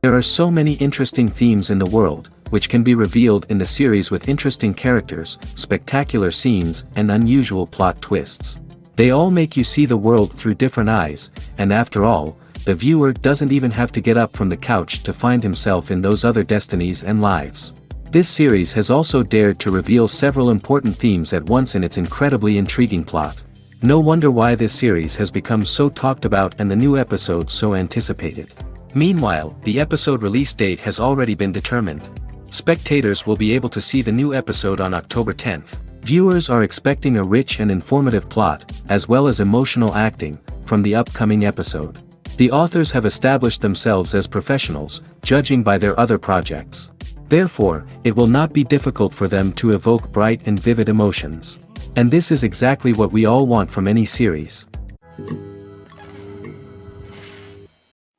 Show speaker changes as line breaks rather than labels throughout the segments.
There are so many interesting themes in the world, which can be revealed in the series with interesting characters, spectacular scenes, and unusual plot twists. They all make you see the world through different eyes, and after all, the viewer doesn't even have to get up from the couch to find himself in those other destinies and lives. This series has also dared to reveal several important themes at once in its incredibly intriguing plot. No wonder why this series has become so talked about and the new episodes so anticipated. Meanwhile, the episode release date has already been determined. Spectators will be able to see the new episode on October 10th. Viewers are expecting a rich and informative plot, as well as emotional acting, from the upcoming episode. The authors have established themselves as professionals, judging by their other projects. Therefore, it will not be difficult for them to evoke bright and vivid emotions. And this is exactly what we all want from any series.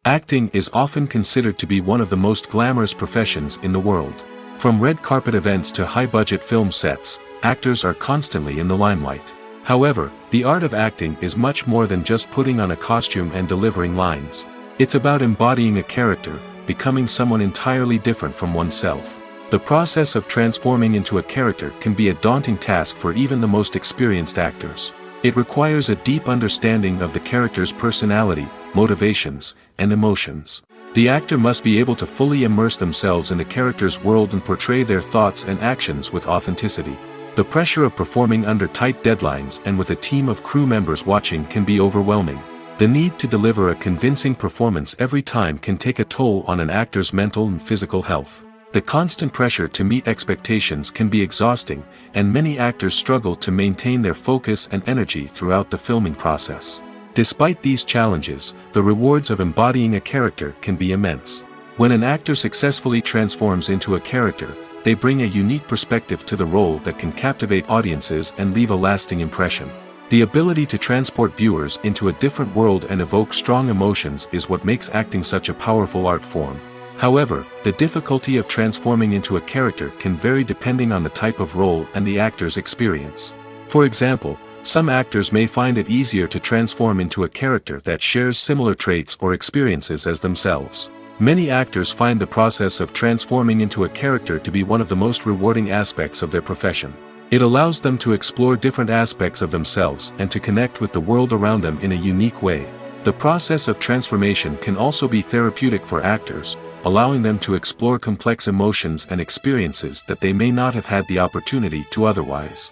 Acting is often considered to be one of the most glamorous professions in the world. From red carpet events to high-budget film sets, actors are constantly in the limelight. However, the art of acting is much more than just putting on a costume and delivering lines. It's about embodying a character, becoming someone entirely different from oneself. The process of transforming into a character can be a daunting task for even the most experienced actors. It requires a deep understanding of the character's personality, motivations, and emotions. The actor must be able to fully immerse themselves in the character's world and portray their thoughts and actions with authenticity. The pressure of performing under tight deadlines and with a team of crew members watching can be overwhelming. The need to deliver a convincing performance every time can take a toll on an actor's mental and physical health. The constant pressure to meet expectations can be exhausting, and many actors struggle to maintain their focus and energy throughout the filming process. Despite these challenges, the rewards of embodying a character can be immense. When an actor successfully transforms into a character, they bring a unique perspective to the role that can captivate audiences and leave a lasting impression. The ability to transport viewers into a different world and evoke strong emotions is what makes acting such a powerful art form. However, the difficulty of transforming into a character can vary depending on the type of role and the actor's experience. For example, some actors may find it easier to transform into a character that shares similar traits or experiences as themselves. Many actors find the process of transforming into a character to be one of the most rewarding aspects of their profession. It allows them to explore different aspects of themselves and to connect with the world around them in a unique way. The process of transformation can also be therapeutic for actors, allowing them to explore complex emotions and experiences that they may not have had the opportunity to otherwise.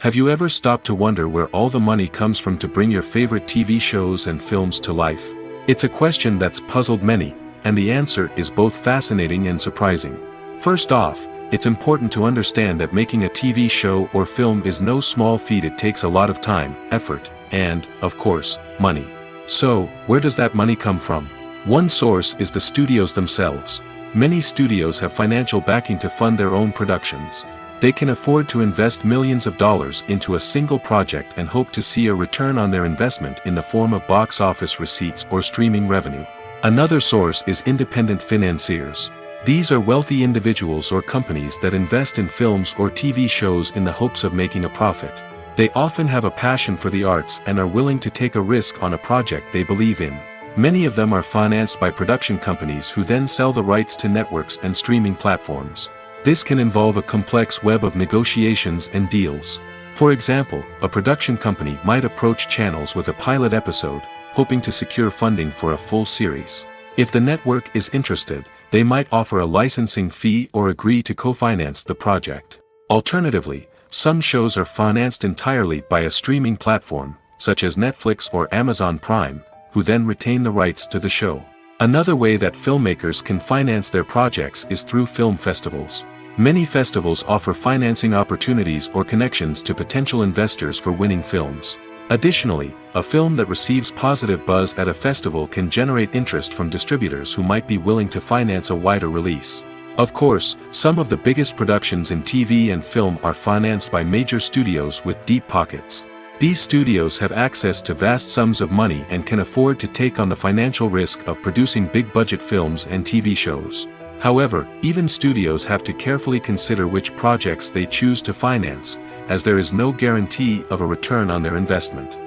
Have you ever stopped to wonder where all the money comes from to bring your favorite TV shows and films to life? It's a question that's puzzled many, and the answer is both fascinating and surprising. First off, it's important to understand that making a TV show or film is no small feat. It takes a lot of time, effort, and, of course, money. So, where does that money come from? One source is the studios themselves. Many studios have financial backing to fund their own productions. They can afford to invest millions of dollars into a single project and hope to see a return on their investment in the form of box office receipts or streaming revenue. Another source is independent financiers. These are wealthy individuals or companies that invest in films or TV shows in the hopes of making a profit. They often have a passion for the arts and are willing to take a risk on a project they believe in. Many of them are financed by production companies who then sell the rights to networks and streaming platforms. This can involve a complex web of negotiations and deals. For example, a production company might approach channels with a pilot episode, hoping to secure funding for a full series. If the network is interested, they might offer a licensing fee or agree to co-finance the project. Alternatively, some shows are financed entirely by a streaming platform, such as Netflix or Amazon Prime, who then retain the rights to the show. Another way that filmmakers can finance their projects is through film festivals. Many festivals offer financing opportunities or connections to potential investors for winning films. Additionally, a film that receives positive buzz at a festival can generate interest from distributors who might be willing to finance a wider release. Of course, some of the biggest productions in TV and film are financed by major studios with deep pockets. These studios have access to vast sums of money and can afford to take on the financial risk of producing big-budget films and TV shows. However, even studios have to carefully consider which projects they choose to finance, as there is no guarantee of a return on their investment.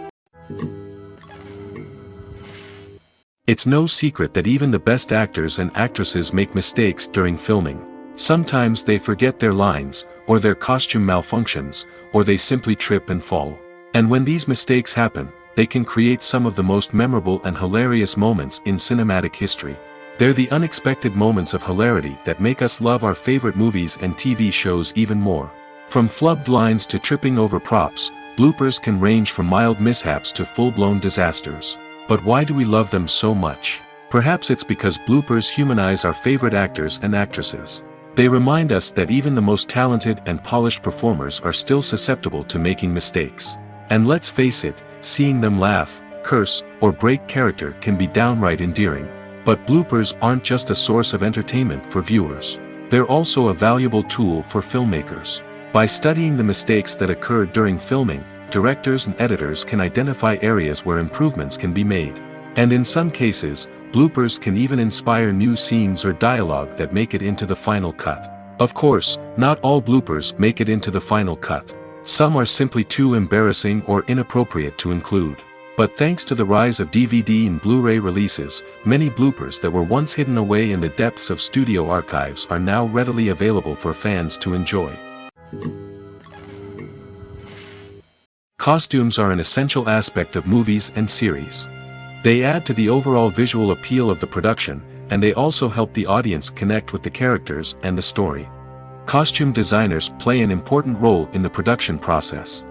It's no secret that even the best actors and actresses make mistakes during filming. Sometimes they forget their lines, or their costume malfunctions, or they simply trip and fall. And when these mistakes happen, they can create some of the most memorable and hilarious moments in cinematic history. They're the unexpected moments of hilarity that make us love our favorite movies and TV shows even more. From flubbed lines to tripping over props, bloopers can range from mild mishaps to full-blown disasters. But why do we love them so much? Perhaps it's because bloopers humanize our favorite actors and actresses. They remind us that even the most talented and polished performers are still susceptible to making mistakes. And let's face it, seeing them laugh, curse, or break character can be downright endearing. But bloopers aren't just a source of entertainment for viewers. They're also a valuable tool for filmmakers. By studying the mistakes that occurred during filming, directors and editors can identify areas where improvements can be made. And in some cases, bloopers can even inspire new scenes or dialogue that make it into the final cut. Of course, not all bloopers make it into the final cut. Some are simply too embarrassing or inappropriate to include. But thanks to the rise of DVD and Blu-ray releases, many bloopers that were once hidden away in the depths of studio archives are now readily available for fans to enjoy. Costumes are an essential aspect of movies and series. They add to the overall visual appeal of the production, and they also help the audience connect with the characters and the story. Costume designers play an important role in the production process.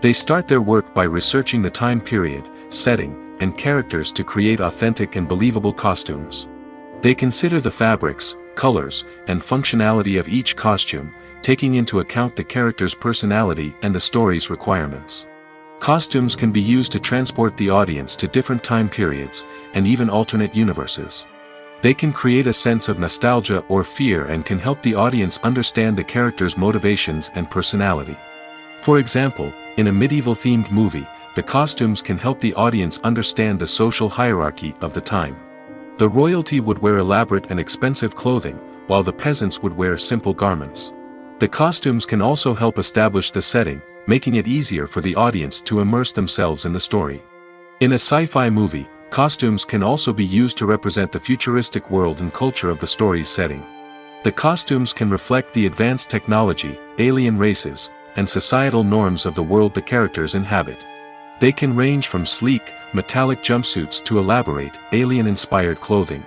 They start their work by researching the time period, setting, and characters to create authentic and believable costumes. They consider the fabrics, colors, and functionality of each costume, taking into account the character's personality and the story's requirements. Costumes can be used to transport the audience to different time periods, and even alternate universes. They can create a sense of nostalgia or fear and can help the audience understand the character's motivations and personality. For example, in a medieval-themed movie, the costumes can help the audience understand the social hierarchy of the time. The royalty would wear elaborate and expensive clothing, while the peasants would wear simple garments. The costumes can also help establish the setting, making it easier for the audience to immerse themselves in the story. In a sci-fi movie, costumes can also be used to represent the futuristic world and culture of the story's setting. The costumes can reflect the advanced technology, alien races, and societal norms of the world the characters inhabit. They can range from sleek, metallic jumpsuits to elaborate, alien-inspired clothing.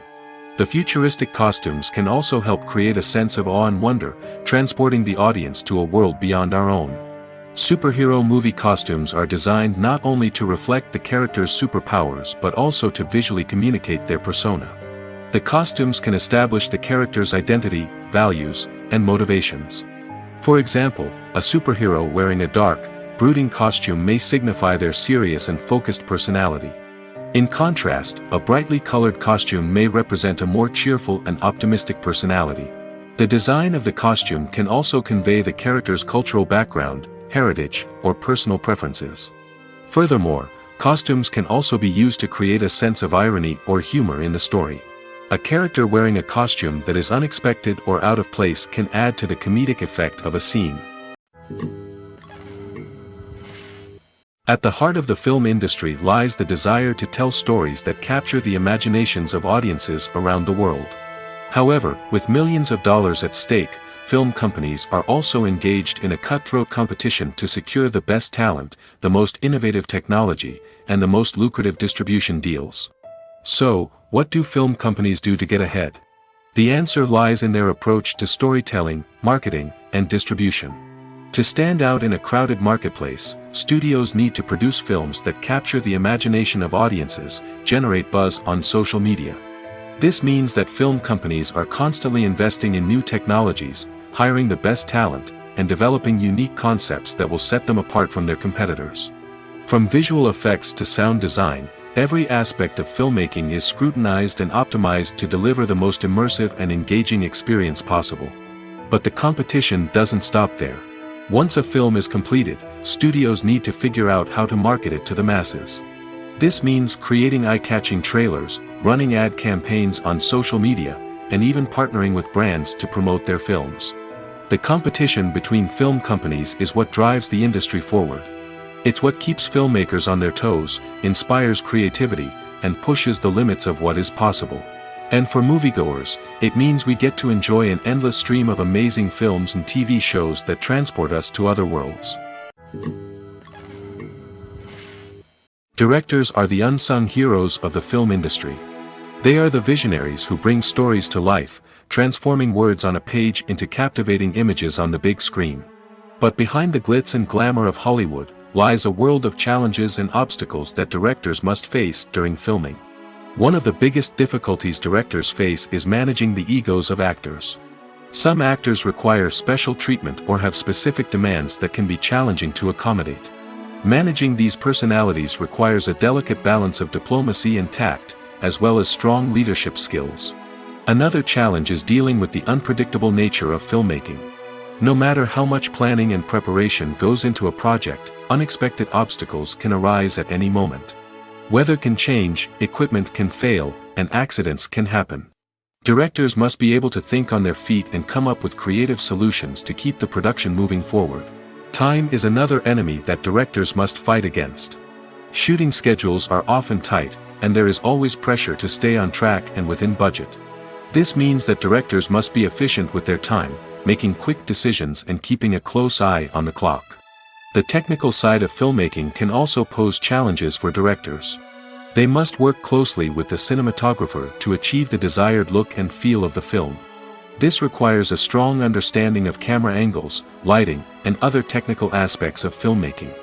The futuristic costumes can also help create a sense of awe and wonder, transporting the audience to a world beyond our own. Superhero movie costumes are designed not only to reflect the character's superpowers but also to visually communicate their persona. The costumes can establish the character's identity, values, and motivations. For example, a superhero wearing a dark, brooding costume may signify their serious and focused personality. In contrast, a brightly colored costume may represent a more cheerful and optimistic personality. The design of the costume can also convey the character's cultural background, heritage, or personal preferences. Furthermore, costumes can also be used to create a sense of irony or humor in the story. A character wearing a costume that is unexpected or out of place can add to the comedic effect of a scene. At the heart of the film industry lies the desire to tell stories that capture the imaginations of audiences around the world. However, with millions of dollars at stake, film companies are also engaged in a cutthroat competition to secure the best talent, the most innovative technology, and the most lucrative distribution deals. So, what do film companies do to get ahead? The answer lies in their approach to storytelling, marketing, and distribution. To stand out in a crowded marketplace, studios need to produce films that capture the imagination of audiences, generate buzz on social media. This means that film companies are constantly investing in new technologies, hiring the best talent, and developing unique concepts that will set them apart from their competitors. From visual effects to sound design, every aspect of filmmaking is scrutinized and optimized to deliver the most immersive and engaging experience possible. But the competition doesn't stop there. Once a film is completed, studios need to figure out how to market it to the masses. This means creating eye-catching trailers, running ad campaigns on social media, and even partnering with brands to promote their films. The competition between film companies is what drives the industry forward. It's what keeps filmmakers on their toes, inspires creativity, and pushes the limits of what is possible. And for moviegoers, it means we get to enjoy an endless stream of amazing films and TV shows that transport us to other worlds. Directors are the unsung heroes of the film industry. They are the visionaries who bring stories to life, transforming words on a page into captivating images on the big screen. But behind the glitz and glamour of Hollywood lies a world of challenges and obstacles that directors must face during filming. One of the biggest difficulties directors face is managing the egos of actors. Some actors require special treatment or have specific demands that can be challenging to accommodate. Managing these personalities requires a delicate balance of diplomacy and tact, as well as strong leadership skills. Another challenge is dealing with the unpredictable nature of filmmaking. No matter how much planning and preparation goes into a project, unexpected obstacles can arise at any moment. Weather can change, equipment can fail, and accidents can happen. Directors must be able to think on their feet and come up with creative solutions to keep the production moving forward. Time is another enemy that directors must fight against. Shooting schedules are often tight, and there is always pressure to stay on track and within budget. This means that directors must be efficient with their time, making quick decisions and keeping a close eye on the clock. The technical side of filmmaking can also pose challenges for directors. They must work closely with the cinematographer to achieve the desired look and feel of the film. This requires a strong understanding of camera angles, lighting, and other technical aspects of filmmaking.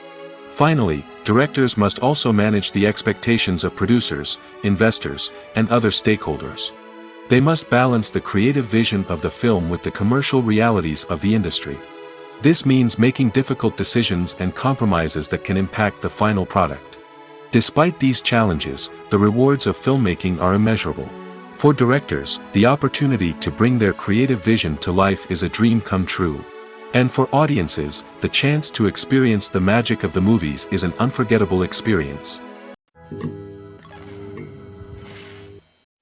Finally, directors must also manage the expectations of producers, investors, and other stakeholders. They must balance the creative vision of the film with the commercial realities of the industry. This means making difficult decisions and compromises that can impact the final product. Despite these challenges, the rewards of filmmaking are immeasurable. For directors, the opportunity to bring their creative vision to life is a dream come true. And for audiences, the chance to experience the magic of the movies is an unforgettable experience.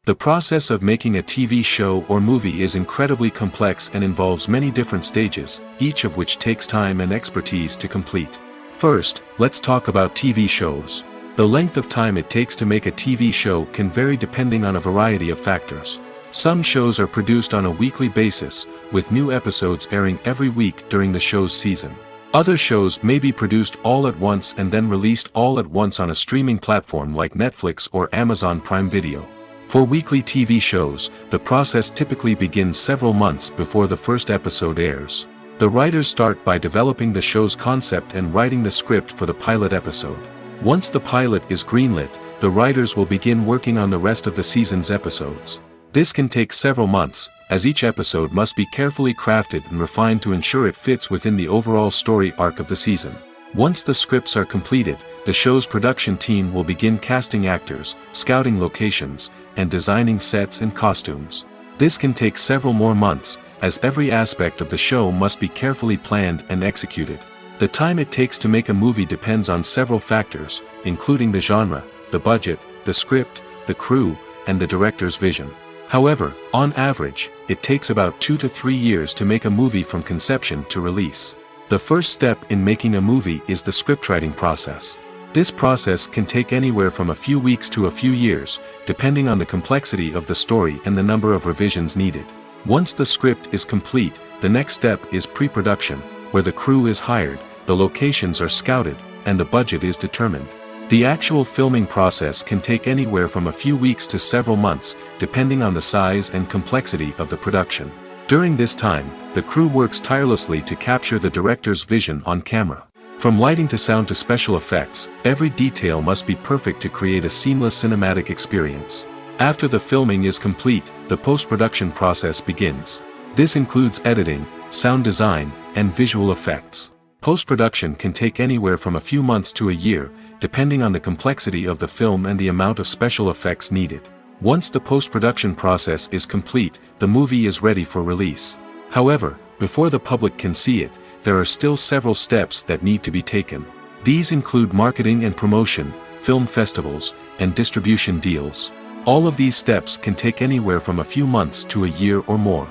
The process of making a TV show or movie is incredibly complex and involves many different stages, each of which takes time and expertise to complete. First, let's talk about TV shows. The length of time it takes to make a TV show can vary depending on a variety of factors. Some shows are produced on a weekly basis, with new episodes airing every week during the show's season. Other shows may be produced all at once and then released all at once on a streaming platform like Netflix or Amazon Prime Video. For weekly TV shows, the process typically begins several months before the first episode airs. The writers start by developing the show's concept and writing the script for the pilot episode. Once the pilot is greenlit, the writers will begin working on the rest of the season's episodes. This can take several months, as each episode must be carefully crafted and refined to ensure it fits within the overall story arc of the season. Once the scripts are completed, the show's production team will begin casting actors, scouting locations, and designing sets and costumes. This can take several more months, as every aspect of the show must be carefully planned and executed. The time it takes to make a movie depends on several factors, including the genre, the budget, the script, the crew, and the director's vision. However, on average, it takes about 2 to 3 years to make a movie from conception to release. The first step in making a movie is the scriptwriting process. This process can take anywhere from a few weeks to a few years, depending on the complexity of the story and the number of revisions needed. Once the script is complete, the next step is pre-production, where the crew is hired, the locations are scouted, and the budget is determined. The actual filming process can take anywhere from a few weeks to several months, depending on the size and complexity of the production. During this time, the crew works tirelessly to capture the director's vision on camera. From lighting to sound to special effects, every detail must be perfect to create a seamless cinematic experience. After the filming is complete, the post-production process begins. This includes editing, sound design, and visual effects. Post-production can take anywhere from a few months to a year, depending on the complexity of the film and the amount of special effects needed. Once the post-production process is complete, the movie is ready for release. However, before the public can see it, there are still several steps that need to be taken. These include marketing and promotion, film festivals, and distribution deals. All of these steps can take anywhere from a few months to a year or more.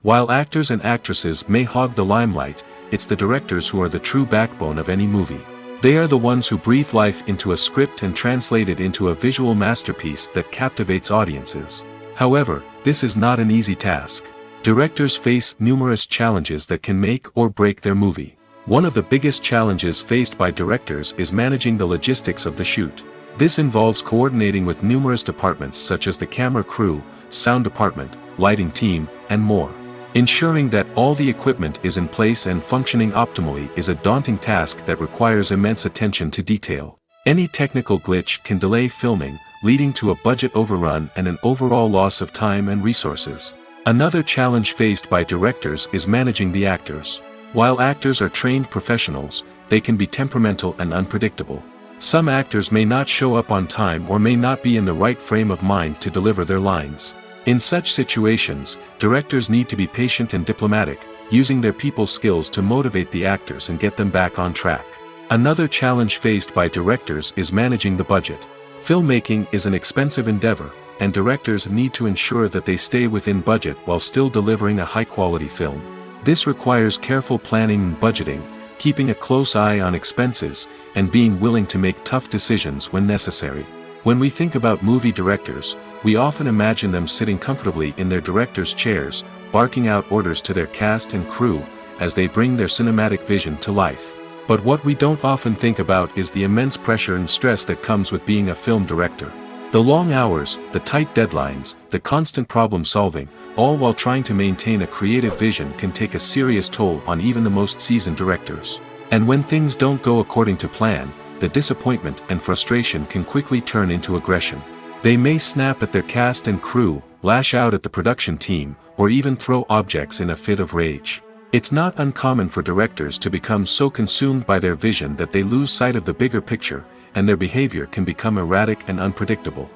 While actors and actresses may hog the limelight, it's the directors who are the true backbone of any movie. They are the ones who breathe life into a script and translate it into a visual masterpiece that captivates audiences. However, this is not an easy task. Directors face numerous challenges that can make or break their movie. One of the biggest challenges faced by directors is managing the logistics of the shoot. This involves coordinating with numerous departments such as the camera crew, sound department, lighting team, and more. Ensuring that all the equipment is in place and functioning optimally is a daunting task that requires immense attention to detail. Any technical glitch can delay filming, leading to a budget overrun and an overall loss of time and resources. Another challenge faced by directors is managing the actors. While actors are trained professionals, they can be temperamental and unpredictable. Some actors may not show up on time or may not be in the right frame of mind to deliver their lines. In such situations, directors need to be patient and diplomatic, using their people skills to motivate the actors and get them back on track. Another challenge faced by directors is managing the budget. Filmmaking is an expensive endeavor, and directors need to ensure that they stay within budget while still delivering a high-quality film. This requires careful planning and budgeting, keeping a close eye on expenses, and being willing to make tough decisions when necessary. When we think about movie directors, we often imagine them sitting comfortably in their director's chairs, barking out orders to their cast and crew, as they bring their cinematic vision to life. But what we don't often think about is the immense pressure and stress that comes with being a film director. The long hours, the tight deadlines, the constant problem solving, all while trying to maintain a creative vision can take a serious toll on even the most seasoned directors. And when things don't go according to plan, the disappointment and frustration can quickly turn into aggression. They may snap at their cast and crew, lash out at the production team, or even throw objects in a fit of rage. It's not uncommon for directors to become so consumed by their vision that they lose sight of the bigger picture, and their behavior can become erratic and unpredictable.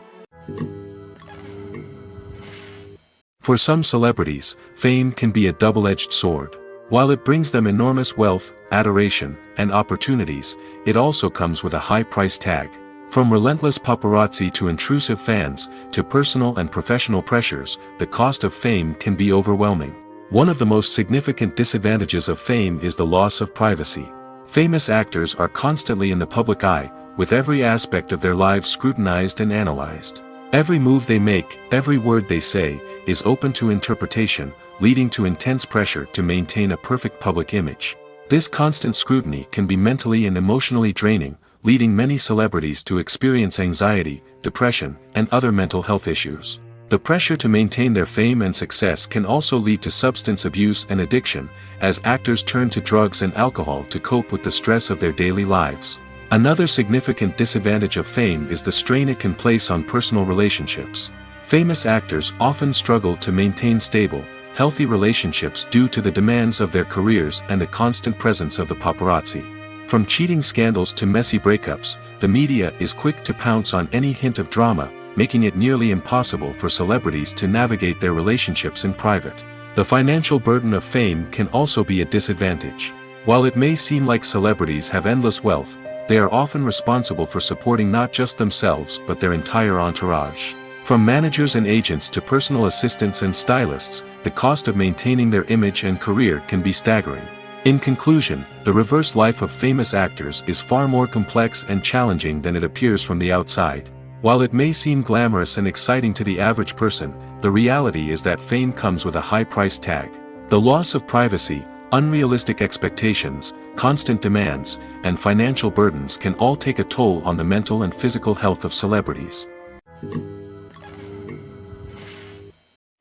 For some celebrities, fame can be a double-edged sword. While it brings them enormous wealth, adoration, and opportunities, it also comes with a high price tag. From relentless paparazzi to intrusive fans, to personal and professional pressures, the cost of fame can be overwhelming. One of the most significant disadvantages of fame is the loss of privacy. Famous actors are constantly in the public eye, with every aspect of their lives scrutinized and analyzed. Every move they make, every word they say, is open to interpretation, leading to intense pressure to maintain a perfect public image. This constant scrutiny can be mentally and emotionally draining, leading many celebrities to experience anxiety, depression, and other mental health issues. The pressure to maintain their fame and success can also lead to substance abuse and addiction, as actors turn to drugs and alcohol to cope with the stress of their daily lives. Another significant disadvantage of fame is the strain it can place on personal relationships. Famous actors often struggle to maintain stable, healthy relationships due to the demands of their careers and the constant presence of the paparazzi. From cheating scandals to messy breakups, the media is quick to pounce on any hint of drama, making it nearly impossible for celebrities to navigate their relationships in private. The financial burden of fame can also be a disadvantage. While it may seem like celebrities have endless wealth, they are often responsible for supporting not just themselves but their entire entourage. From managers and agents to personal assistants and stylists, the cost of maintaining their image and career can be staggering. In conclusion, the reverse life of famous actors is far more complex and challenging than it appears from the outside. While it may seem glamorous and exciting to the average person, the reality is that fame comes with a high price tag. The loss of privacy, unrealistic expectations, constant demands, and financial burdens can all take a toll on the mental and physical health of celebrities.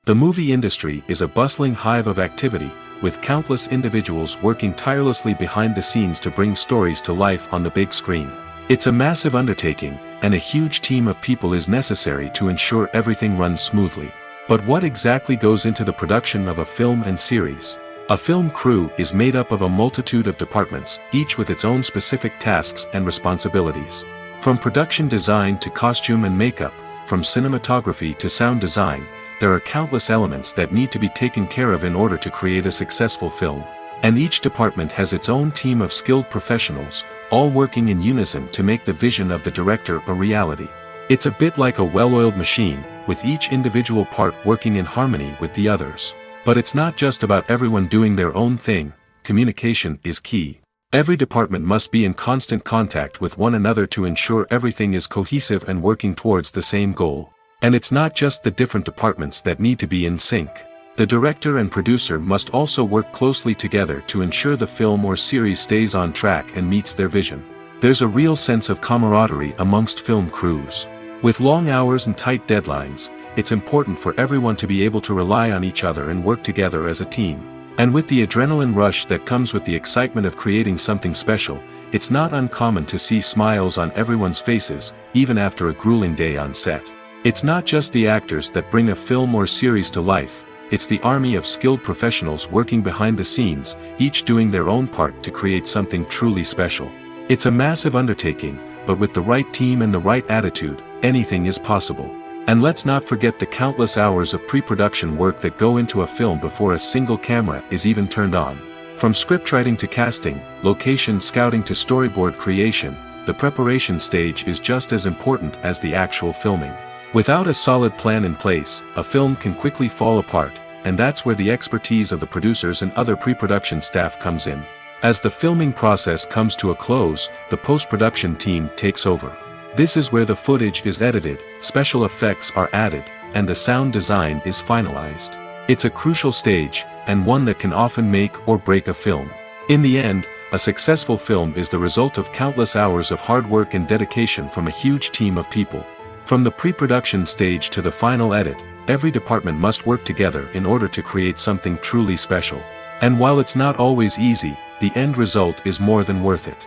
The movie industry is a bustling hive of activity, with countless individuals working tirelessly behind the scenes to bring stories to life on the big screen. It's a massive undertaking, and a huge team of people is necessary to ensure everything runs smoothly. But what exactly goes into the production of a film and series? A film crew is made up of a multitude of departments, each with its own specific tasks and responsibilities. From production design to costume and makeup, from cinematography to sound design, there are countless elements that need to be taken care of in order to create a successful film. And each department has its own team of skilled professionals, all working in unison to make the vision of the director a reality. It's a bit like a well-oiled machine, with each individual part working in harmony with the others. But it's not just about everyone doing their own thing. Communication is key. Every department must be in constant contact with one another to ensure everything is cohesive and working towards the same goal. And it's not just the different departments that need to be in sync. The director and producer must also work closely together to ensure the film or series stays on track and meets their vision. There's a real sense of camaraderie amongst film crews. With long hours and tight deadlines, it's important for everyone to be able to rely on each other and work together as a team. And with the adrenaline rush that comes with the excitement of creating something special, it's not uncommon to see smiles on everyone's faces, even after a grueling day on set. It's not just the actors that bring a film or series to life, it's the army of skilled professionals working behind the scenes, each doing their own part to create something truly special. It's a massive undertaking, but with the right team and the right attitude, anything is possible. And let's not forget the countless hours of pre-production work that go into a film before a single camera is even turned on. From scriptwriting to casting, location scouting to storyboard creation, the preparation stage is just as important as the actual filming. Without a solid plan in place, a film can quickly fall apart, and that's where the expertise of the producers and other pre-production staff comes in. As the filming process comes to a close, the post-production team takes over. This is where the footage is edited, special effects are added, and the sound design is finalized. It's a crucial stage, and one that can often make or break a film. In the end, a successful film is the result of countless hours of hard work and dedication from a huge team of people. From the pre-production stage to the final edit, every department must work together in order to create something truly special. And while it's not always easy, the end result is more than worth it.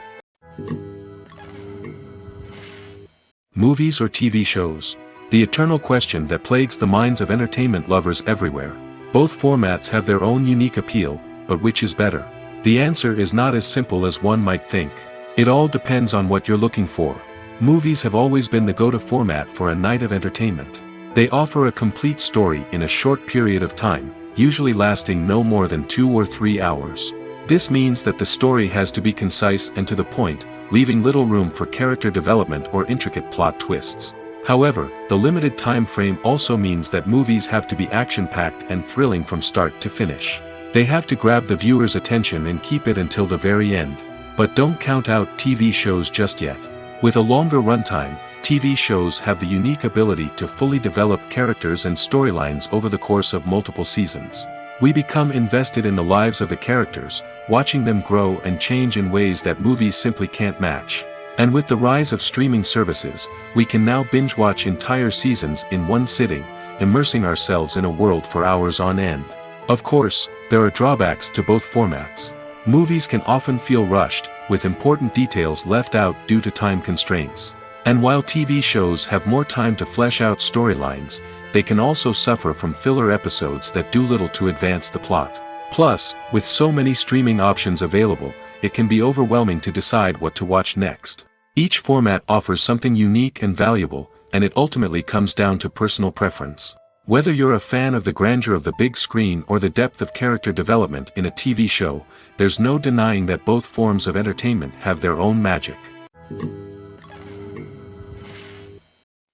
Movies or TV shows? The eternal question that plagues the minds of entertainment lovers everywhere. Both formats have their own unique appeal, but which is better? The answer is not as simple as one might think. It all depends on what you're looking for. Movies have always been the go-to format for a night of entertainment. They offer a complete story in a short period of time, usually lasting no more than 2 or 3 hours. This means that the story has to be concise and to the point, leaving little room for character development or intricate plot twists. However, the limited time frame also means that movies have to be action-packed and thrilling from start to finish. They have to grab the viewer's attention and keep it until the very end. But don't count out TV shows just yet. With a longer runtime, TV shows have the unique ability to fully develop characters and storylines over the course of multiple seasons. We become invested in the lives of the characters, watching them grow and change in ways that movies simply can't match. And with the rise of streaming services, we can now binge-watch entire seasons in one sitting, immersing ourselves in a world for hours on end. Of course, there are drawbacks to both formats. Movies can often feel rushed, with important details left out due to time constraints. And while TV shows have more time to flesh out storylines, they can also suffer from filler episodes that do little to advance the plot. Plus, with so many streaming options available, it can be overwhelming to decide what to watch next. Each format offers something unique and valuable, and it ultimately comes down to personal preference. Whether you're a fan of the grandeur of the big screen or the depth of character development in a TV show, there's no denying that both forms of entertainment have their own magic.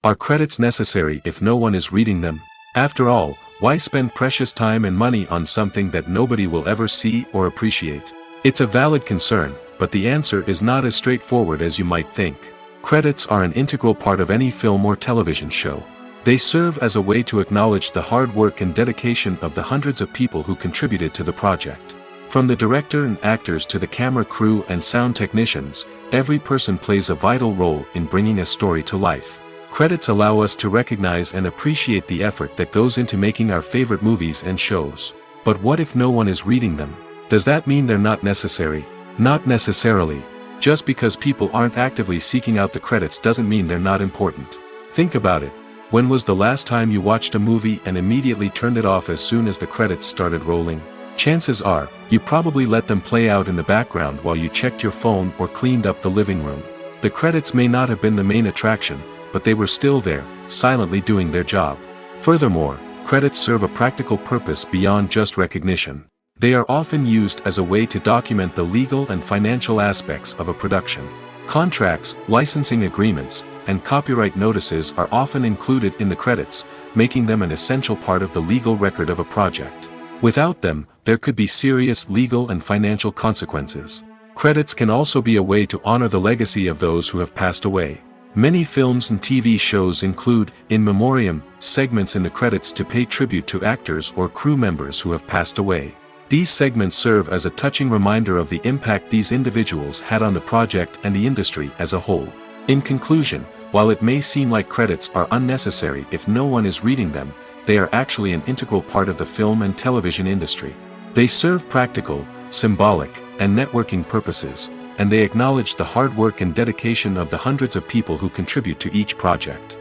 Are credits necessary if no one is reading them? After all, why spend precious time and money on something that nobody will ever see or appreciate? It's a valid concern, but the answer is not as straightforward as you might think. Credits are an integral part of any film or television show. They serve as a way to acknowledge the hard work and dedication of the hundreds of people who contributed to the project. From the director and actors to the camera crew and sound technicians, every person plays a vital role in bringing a story to life. Credits allow us to recognize and appreciate the effort that goes into making our favorite movies and shows. But what if no one is reading them? Does that mean they're not necessary? Not necessarily. Just because people aren't actively seeking out the credits doesn't mean they're not important. Think about it. When was the last time you watched a movie and immediately turned it off as soon as the credits started rolling? Chances are, you probably let them play out in the background while you checked your phone or cleaned up the living room. The credits may not have been the main attraction, but they were still there, silently doing their job. Furthermore, credits serve a practical purpose beyond just recognition. They are often used as a way to document the legal and financial aspects of a production. Contracts, licensing agreements, and copyright notices are often included in the credits, making them an essential part of the legal record of a project. Without them, there could be serious legal and financial consequences. Credits can also be a way to honor the legacy of those who have passed away. Many films and TV shows include, in memoriam, segments in the credits to pay tribute to actors or crew members who have passed away. These segments serve as a touching reminder of the impact these individuals had on the project and the industry as a whole. In conclusion, while it may seem like credits are unnecessary if no one is reading them, they are actually an integral part of the film and television industry. They serve practical, symbolic, and networking purposes, and they acknowledge the hard work and dedication of the hundreds of people who contribute to each project.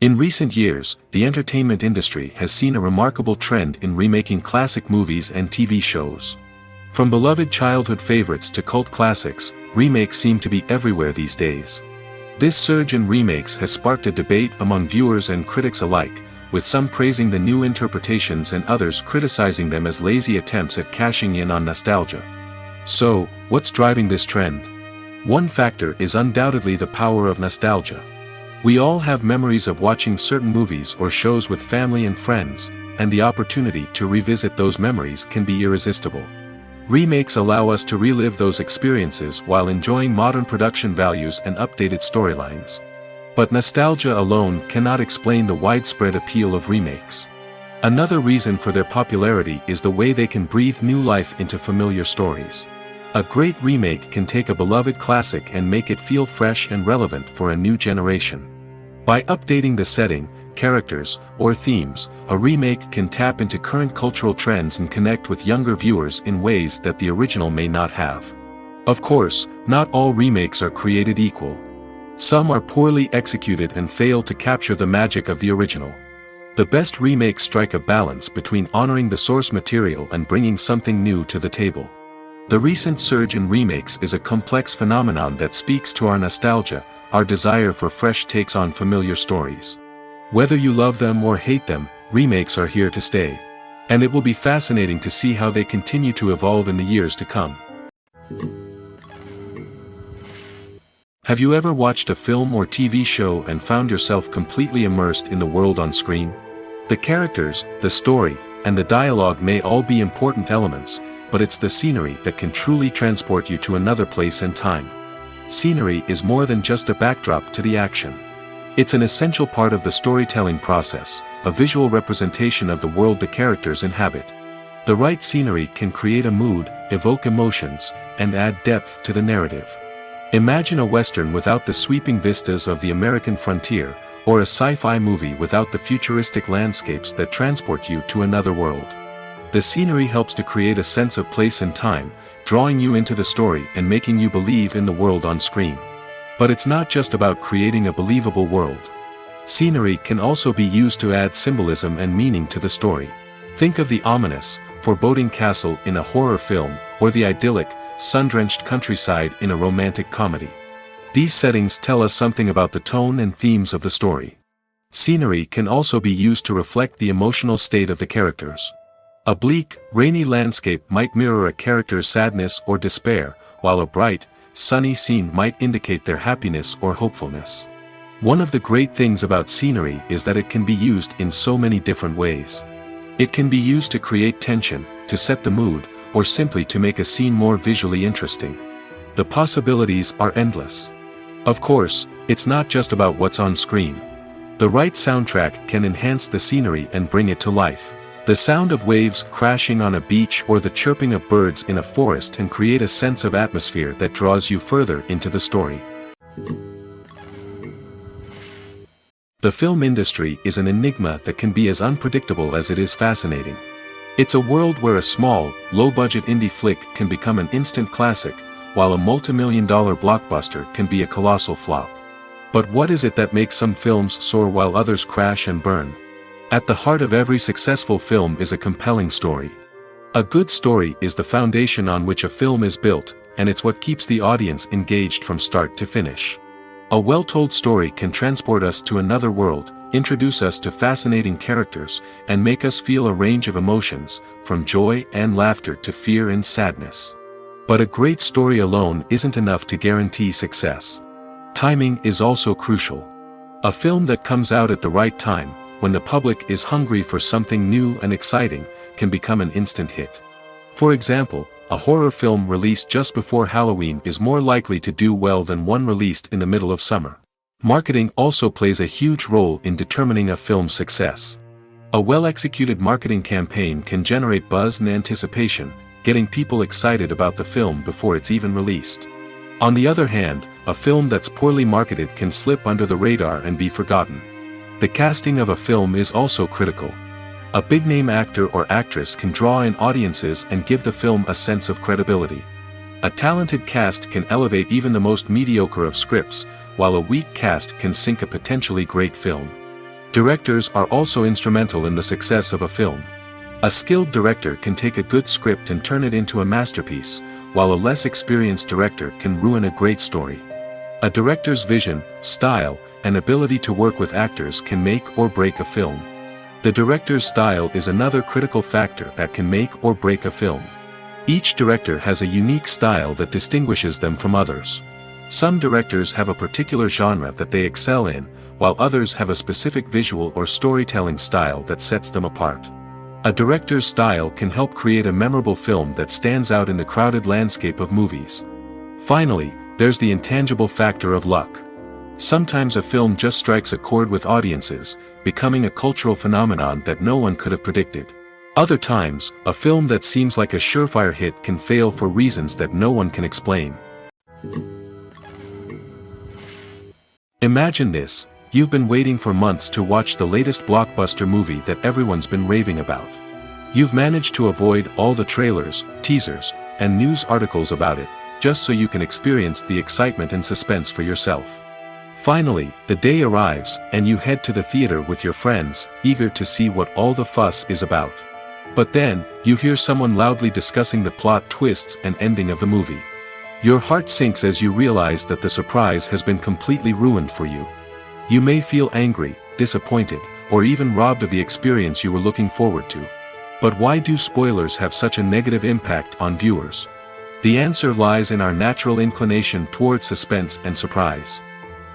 In recent years, the entertainment industry has seen a remarkable trend in remaking classic movies and TV shows. From beloved childhood favorites to cult classics, remakes seem to be everywhere these days. This surge in remakes has sparked a debate among viewers and critics alike, with some praising the new interpretations and others criticizing them as lazy attempts at cashing in on nostalgia. So, what's driving this trend? One factor is undoubtedly the power of nostalgia. We all have memories of watching certain movies or shows with family and friends, and the opportunity to revisit those memories can be irresistible. Remakes allow us to relive those experiences while enjoying modern production values and updated storylines. But nostalgia alone cannot explain the widespread appeal of remakes. Another reason for their popularity is the way they can breathe new life into familiar stories. A great remake can take a beloved classic and make it feel fresh and relevant for a new generation. By updating the setting, characters, or themes, a remake can tap into current cultural trends and connect with younger viewers in ways that the original may not have. Of course, not all remakes are created equal. Some are poorly executed and fail to capture the magic of the original. The best remakes strike a balance between honoring the source material and bringing something new to the table. The recent surge in remakes is a complex phenomenon that speaks to our nostalgia, our desire for fresh takes on familiar stories. Whether you love them or hate them, remakes are here to stay. And it will be fascinating to see how they continue to evolve in the years to come. Have you ever watched a film or TV show and found yourself completely immersed in the world on screen? The characters, the story, and the dialogue may all be important elements, but it's the scenery that can truly transport you to another place and time. Scenery is more than just a backdrop to the action. It's an essential part of the storytelling process, a visual representation of the world the characters inhabit. The right scenery can create a mood, evoke emotions, and add depth to the narrative. Imagine a Western without the sweeping vistas of the American frontier, or a sci-fi movie without the futuristic landscapes that transport you to another world. The scenery helps to create a sense of place and time, drawing you into the story and making you believe in the world on screen. But it's not just about creating a believable world. Scenery can also be used to add symbolism and meaning to the story. Think of the ominous, foreboding castle in a horror film, or the idyllic, sun-drenched countryside in a romantic comedy. These settings tell us something about the tone and themes of the story. Scenery can also be used to reflect the emotional state of the characters. A bleak, rainy landscape might mirror a character's sadness or despair, while a bright, sunny scene might indicate their happiness or hopefulness. One of the great things about scenery is that it can be used in so many different ways. It can be used to create tension, to set the mood, or simply to make a scene more visually interesting. The possibilities are endless. Of course, it's not just about what's on screen. The right soundtrack can enhance the scenery and bring it to life. The sound of waves crashing on a beach or the chirping of birds in a forest can create a sense of atmosphere that draws you further into the story. The film industry is an enigma that can be as unpredictable as it is fascinating. It's a world where a small, low-budget indie flick can become an instant classic, while a multi-million-dollar blockbuster can be a colossal flop. But what is it that makes some films soar while others crash and burn? At the heart of every successful film is a compelling story. A good story is the foundation on which a film is built, and it's what keeps the audience engaged from start to finish. A well-told story can transport us to another world, introduce us to fascinating characters, and make us feel a range of emotions, from joy and laughter to fear and sadness. But a great story alone isn't enough to guarantee success. Timing is also crucial. A film that comes out at the right time, when the public is hungry for something new and exciting, can become an instant hit. For example, a horror film released just before Halloween is more likely to do well than one released in the middle of summer. Marketing also plays a huge role in determining a film's success. A well-executed marketing campaign can generate buzz and anticipation, getting people excited about the film before it's even released. On the other hand, a film that's poorly marketed can slip under the radar and be forgotten. The casting of a film is also critical. A big-name actor or actress can draw in audiences and give the film a sense of credibility. A talented cast can elevate even the most mediocre of scripts, while a weak cast can sink a potentially great film. Directors are also instrumental in the success of a film. A skilled director can take a good script and turn it into a masterpiece, while a less experienced director can ruin a great story. A director's vision, style, and ability to work with actors can make or break a film. The director's style is another critical factor that can make or break a film. Each director has a unique style that distinguishes them from others. Some directors have a particular genre that they excel in, while others have a specific visual or storytelling style that sets them apart. A director's style can help create a memorable film that stands out in the crowded landscape of movies. Finally, there's the intangible factor of luck. Sometimes a film just strikes a chord with audiences, becoming a cultural phenomenon that no one could have predicted. Other times, a film that seems like a surefire hit can fail for reasons that no one can explain. Imagine this: you've been waiting for months to watch the latest blockbuster movie that everyone's been raving about. You've managed to avoid all the trailers, teasers, and news articles about it, just so you can experience the excitement and suspense for yourself. Finally, the day arrives, and you head to the theater with your friends, eager to see what all the fuss is about. But then, you hear someone loudly discussing the plot twists and ending of the movie. Your heart sinks as you realize that the surprise has been completely ruined for you. You may feel angry, disappointed, or even robbed of the experience you were looking forward to. But why do spoilers have such a negative impact on viewers? The answer lies in our natural inclination towards suspense and surprise.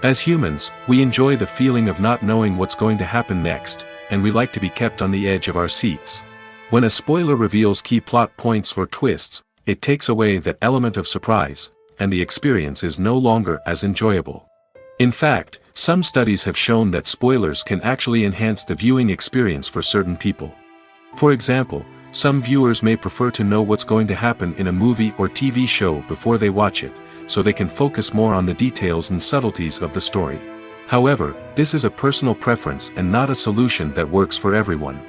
As humans, we enjoy the feeling of not knowing what's going to happen next, and we like to be kept on the edge of our seats. When a spoiler reveals key plot points or twists, it takes away that element of surprise, and the experience is no longer as enjoyable. In fact, some studies have shown that spoilers can actually enhance the viewing experience for certain people. For example, some viewers may prefer to know what's going to happen in a movie or TV show before they watch it, so they can focus more on the details and subtleties of the story. However, this is a personal preference and not a solution that works for everyone.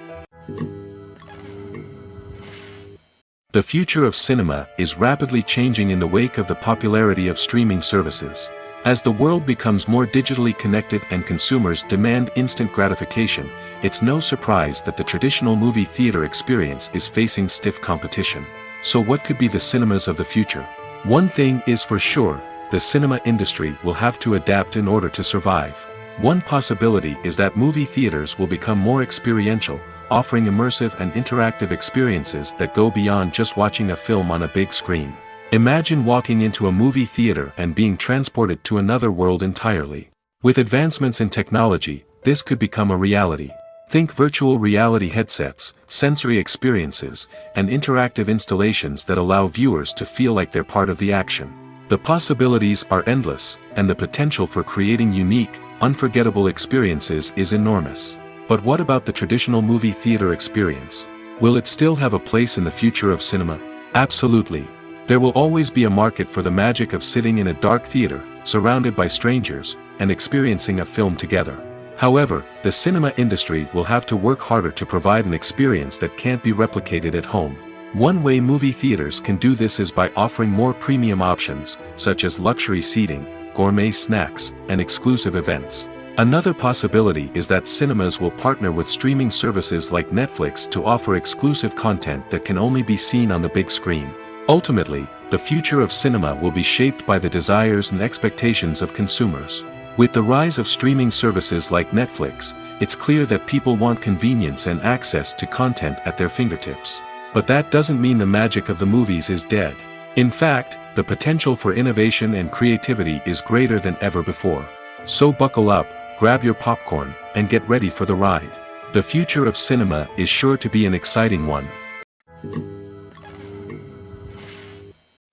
The future of cinema is rapidly changing in the wake of the popularity of streaming services. As the world becomes more digitally connected and consumers demand instant gratification, it's no surprise that the traditional movie theater experience is facing stiff competition. So what could be the cinemas of the future? One thing is for sure: the cinema industry will have to adapt in order to survive. One possibility is that movie theaters will become more experiential, offering immersive and interactive experiences that go beyond just watching a film on a big screen. Imagine walking into a movie theater and being transported to another world entirely. With advancements in technology, this could become a reality. Think virtual reality headsets, sensory experiences, and interactive installations that allow viewers to feel like they're part of the action. The possibilities are endless, and the potential for creating unique, unforgettable experiences is enormous. But what about the traditional movie theater experience? Will it still have a place in the future of cinema? Absolutely. There will always be a market for the magic of sitting in a dark theater, surrounded by strangers, and experiencing a film together. However, the cinema industry will have to work harder to provide an experience that can't be replicated at home. One way movie theaters can do this is by offering more premium options, such as luxury seating, gourmet snacks, and exclusive events. Another possibility is that cinemas will partner with streaming services like Netflix to offer exclusive content that can only be seen on the big screen. Ultimately, the future of cinema will be shaped by the desires and expectations of consumers. With the rise of streaming services like Netflix, it's clear that people want convenience and access to content at their fingertips. But that doesn't mean the magic of the movies is dead. In fact, the potential for innovation and creativity is greater than ever before. So buckle up, grab your popcorn, and get ready for the ride. The future of cinema is sure to be an exciting one.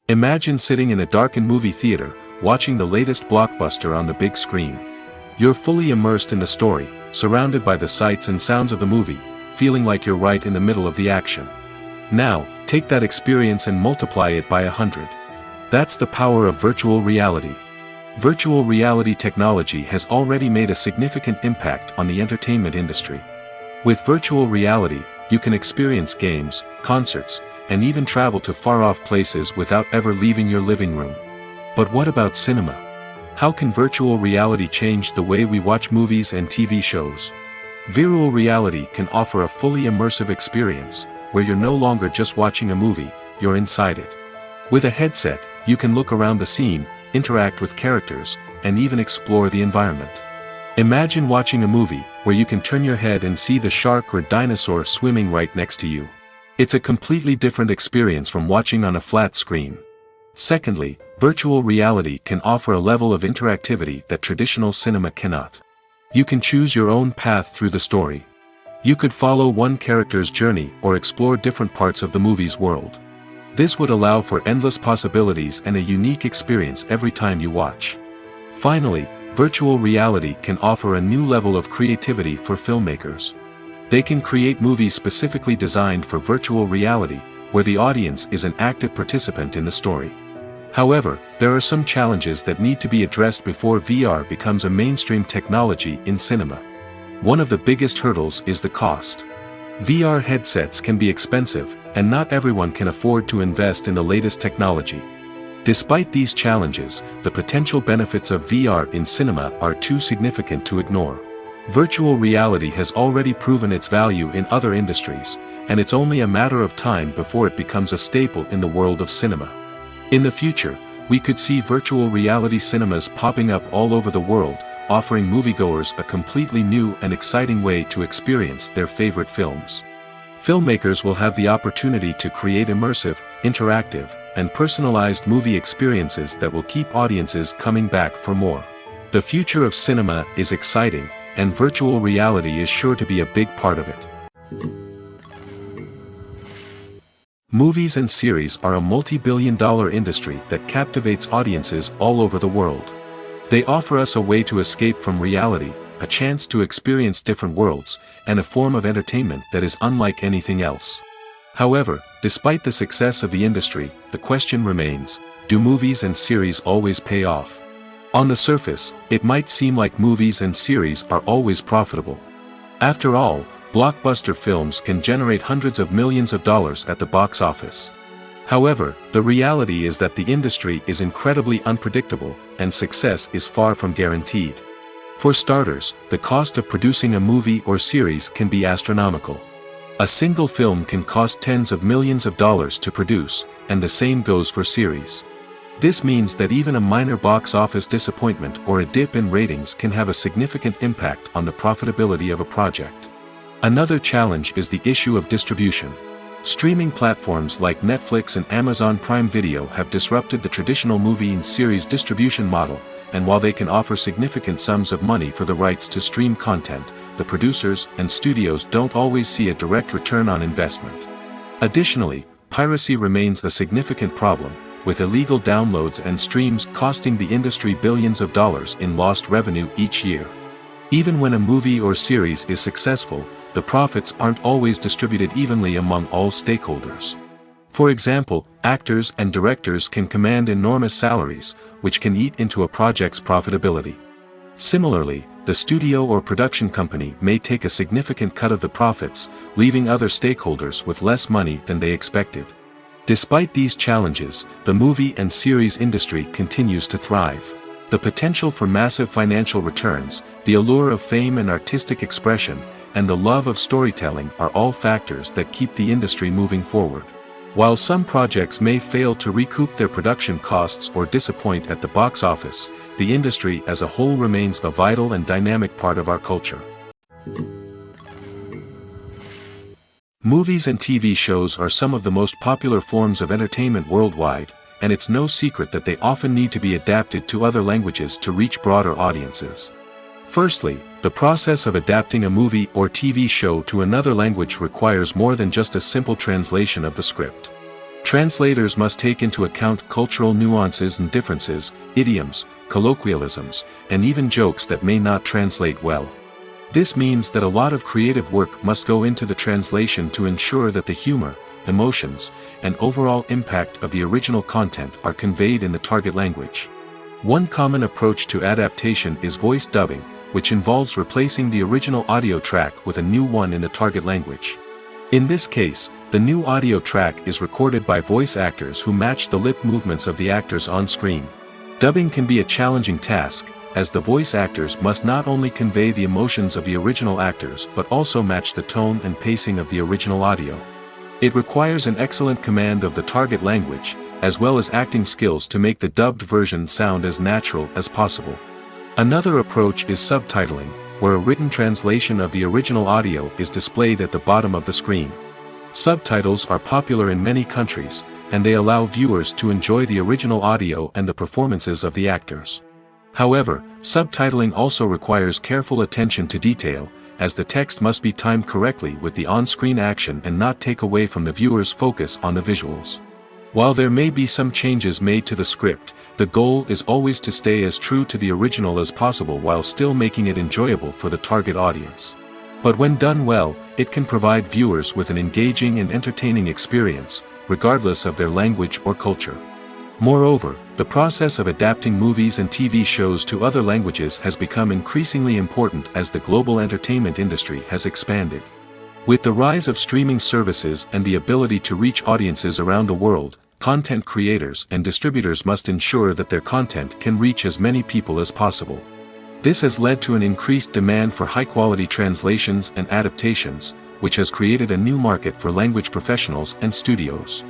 Imagine sitting in a darkened movie theater, watching the latest blockbuster on the big screen. You're fully immersed in the story, surrounded by the sights and sounds of the movie, feeling like you're right in the middle of the action. Now, take that experience and multiply it by 100. That's the power of virtual reality. Virtual reality technology has already made a significant impact on the entertainment industry. With virtual reality, you can experience games, concerts, and even travel to far-off places without ever leaving your living room. But what about cinema? How can virtual reality change the way we watch movies and TV shows? Virtual reality can offer a fully immersive experience, where you're no longer just watching a movie, you're inside it. With a headset, you can look around the scene, interact with characters, and even explore the environment. Imagine watching a movie where you can turn your head and see the shark or dinosaur swimming right next to you. It's a completely different experience from watching on a flat screen. Secondly, virtual reality can offer a level of interactivity that traditional cinema cannot. You can choose your own path through the story. You could follow one character's journey or explore different parts of the movie's world. This would allow for endless possibilities and a unique experience every time you watch. Finally, virtual reality can offer a new level of creativity for filmmakers. They can create movies specifically designed for virtual reality, where the audience is an active participant in the story. However, there are some challenges that need to be addressed before VR becomes a mainstream technology in cinema. One of the biggest hurdles is the cost. VR headsets can be expensive, and not everyone can afford to invest in the latest technology. Despite these challenges, the potential benefits of VR in cinema are too significant to ignore. Virtual reality has already proven its value in other industries, and it's only a matter of time before it becomes a staple in the world of cinema. In the future, we could see virtual reality cinemas popping up all over the world, offering moviegoers a completely new and exciting way to experience their favorite films. Filmmakers will have the opportunity to create immersive, interactive, and personalized movie experiences that will keep audiences coming back for more. The future of cinema is exciting, and virtual reality is sure to be a big part of it. Movies and series are a multi-billion-dollar industry that captivates audiences all over the world. They offer us a way to escape from reality, a chance to experience different worlds, and a form of entertainment that is unlike anything else. However, despite the success of the industry, the question remains, do movies and series always pay off? On the surface, it might seem like movies and series are always profitable. After all, blockbuster films can generate hundreds of millions of dollars at the box office. However, the reality is that the industry is incredibly unpredictable, and success is far from guaranteed. For starters, the cost of producing a movie or series can be astronomical. A single film can cost tens of millions of dollars to produce, and the same goes for series. This means that even a minor box office disappointment or a dip in ratings can have a significant impact on the profitability of a project. Another challenge is the issue of distribution. Streaming platforms like Netflix and Amazon Prime Video have disrupted the traditional movie and series distribution model, and while they can offer significant sums of money for the rights to stream content, the producers and studios don't always see a direct return on investment. Additionally, piracy remains a significant problem, with illegal downloads and streams costing the industry billions of dollars in lost revenue each year. Even when a movie or series is successful, the profits aren't always distributed evenly among all stakeholders. For example, actors and directors can command enormous salaries, which can eat into a project's profitability. Similarly, the studio or production company may take a significant cut of the profits, leaving other stakeholders with less money than they expected. Despite these challenges, the movie and series industry continues to thrive. The potential for massive financial returns, the allure of fame and artistic expression, and the love of storytelling are all factors that keep the industry moving forward. While some projects may fail to recoup their production costs or disappoint at the box office, the industry as a whole remains a vital and dynamic part of our culture. Movies and TV shows are some of the most popular forms of entertainment worldwide, and it's no secret that they often need to be adapted to other languages to reach broader audiences. Firstly, the process of adapting a movie or TV show to another language requires more than just a simple translation of the script. Translators must take into account cultural nuances and differences, idioms, colloquialisms, and even jokes that may not translate well. This means that a lot of creative work must go into the translation to ensure that the humor, emotions, and overall impact of the original content are conveyed in the target language. One common approach to adaptation is voice dubbing, which involves replacing the original audio track with a new one in the target language. In this case, the new audio track is recorded by voice actors who match the lip movements of the actors on screen. Dubbing can be a challenging task, as the voice actors must not only convey the emotions of the original actors but also match the tone and pacing of the original audio. It requires an excellent command of the target language, as well as acting skills to make the dubbed version sound as natural as possible. Another approach is subtitling, where a written translation of the original audio is displayed at the bottom of the screen. Subtitles are popular in many countries, and they allow viewers to enjoy the original audio and the performances of the actors. However, subtitling also requires careful attention to detail, as the text must be timed correctly with the on-screen action and not take away from the viewer's focus on the visuals. While there may be some changes made to the script, the goal is always to stay as true to the original as possible while still making it enjoyable for the target audience. But when done well, it can provide viewers with an engaging and entertaining experience, regardless of their language or culture. Moreover, the process of adapting movies and TV shows to other languages has become increasingly important as the global entertainment industry has expanded. With the rise of streaming services and the ability to reach audiences around the world, content creators and distributors must ensure that their content can reach as many people as possible. This has led to an increased demand for high-quality translations and adaptations, which has created a new market for language professionals and studios.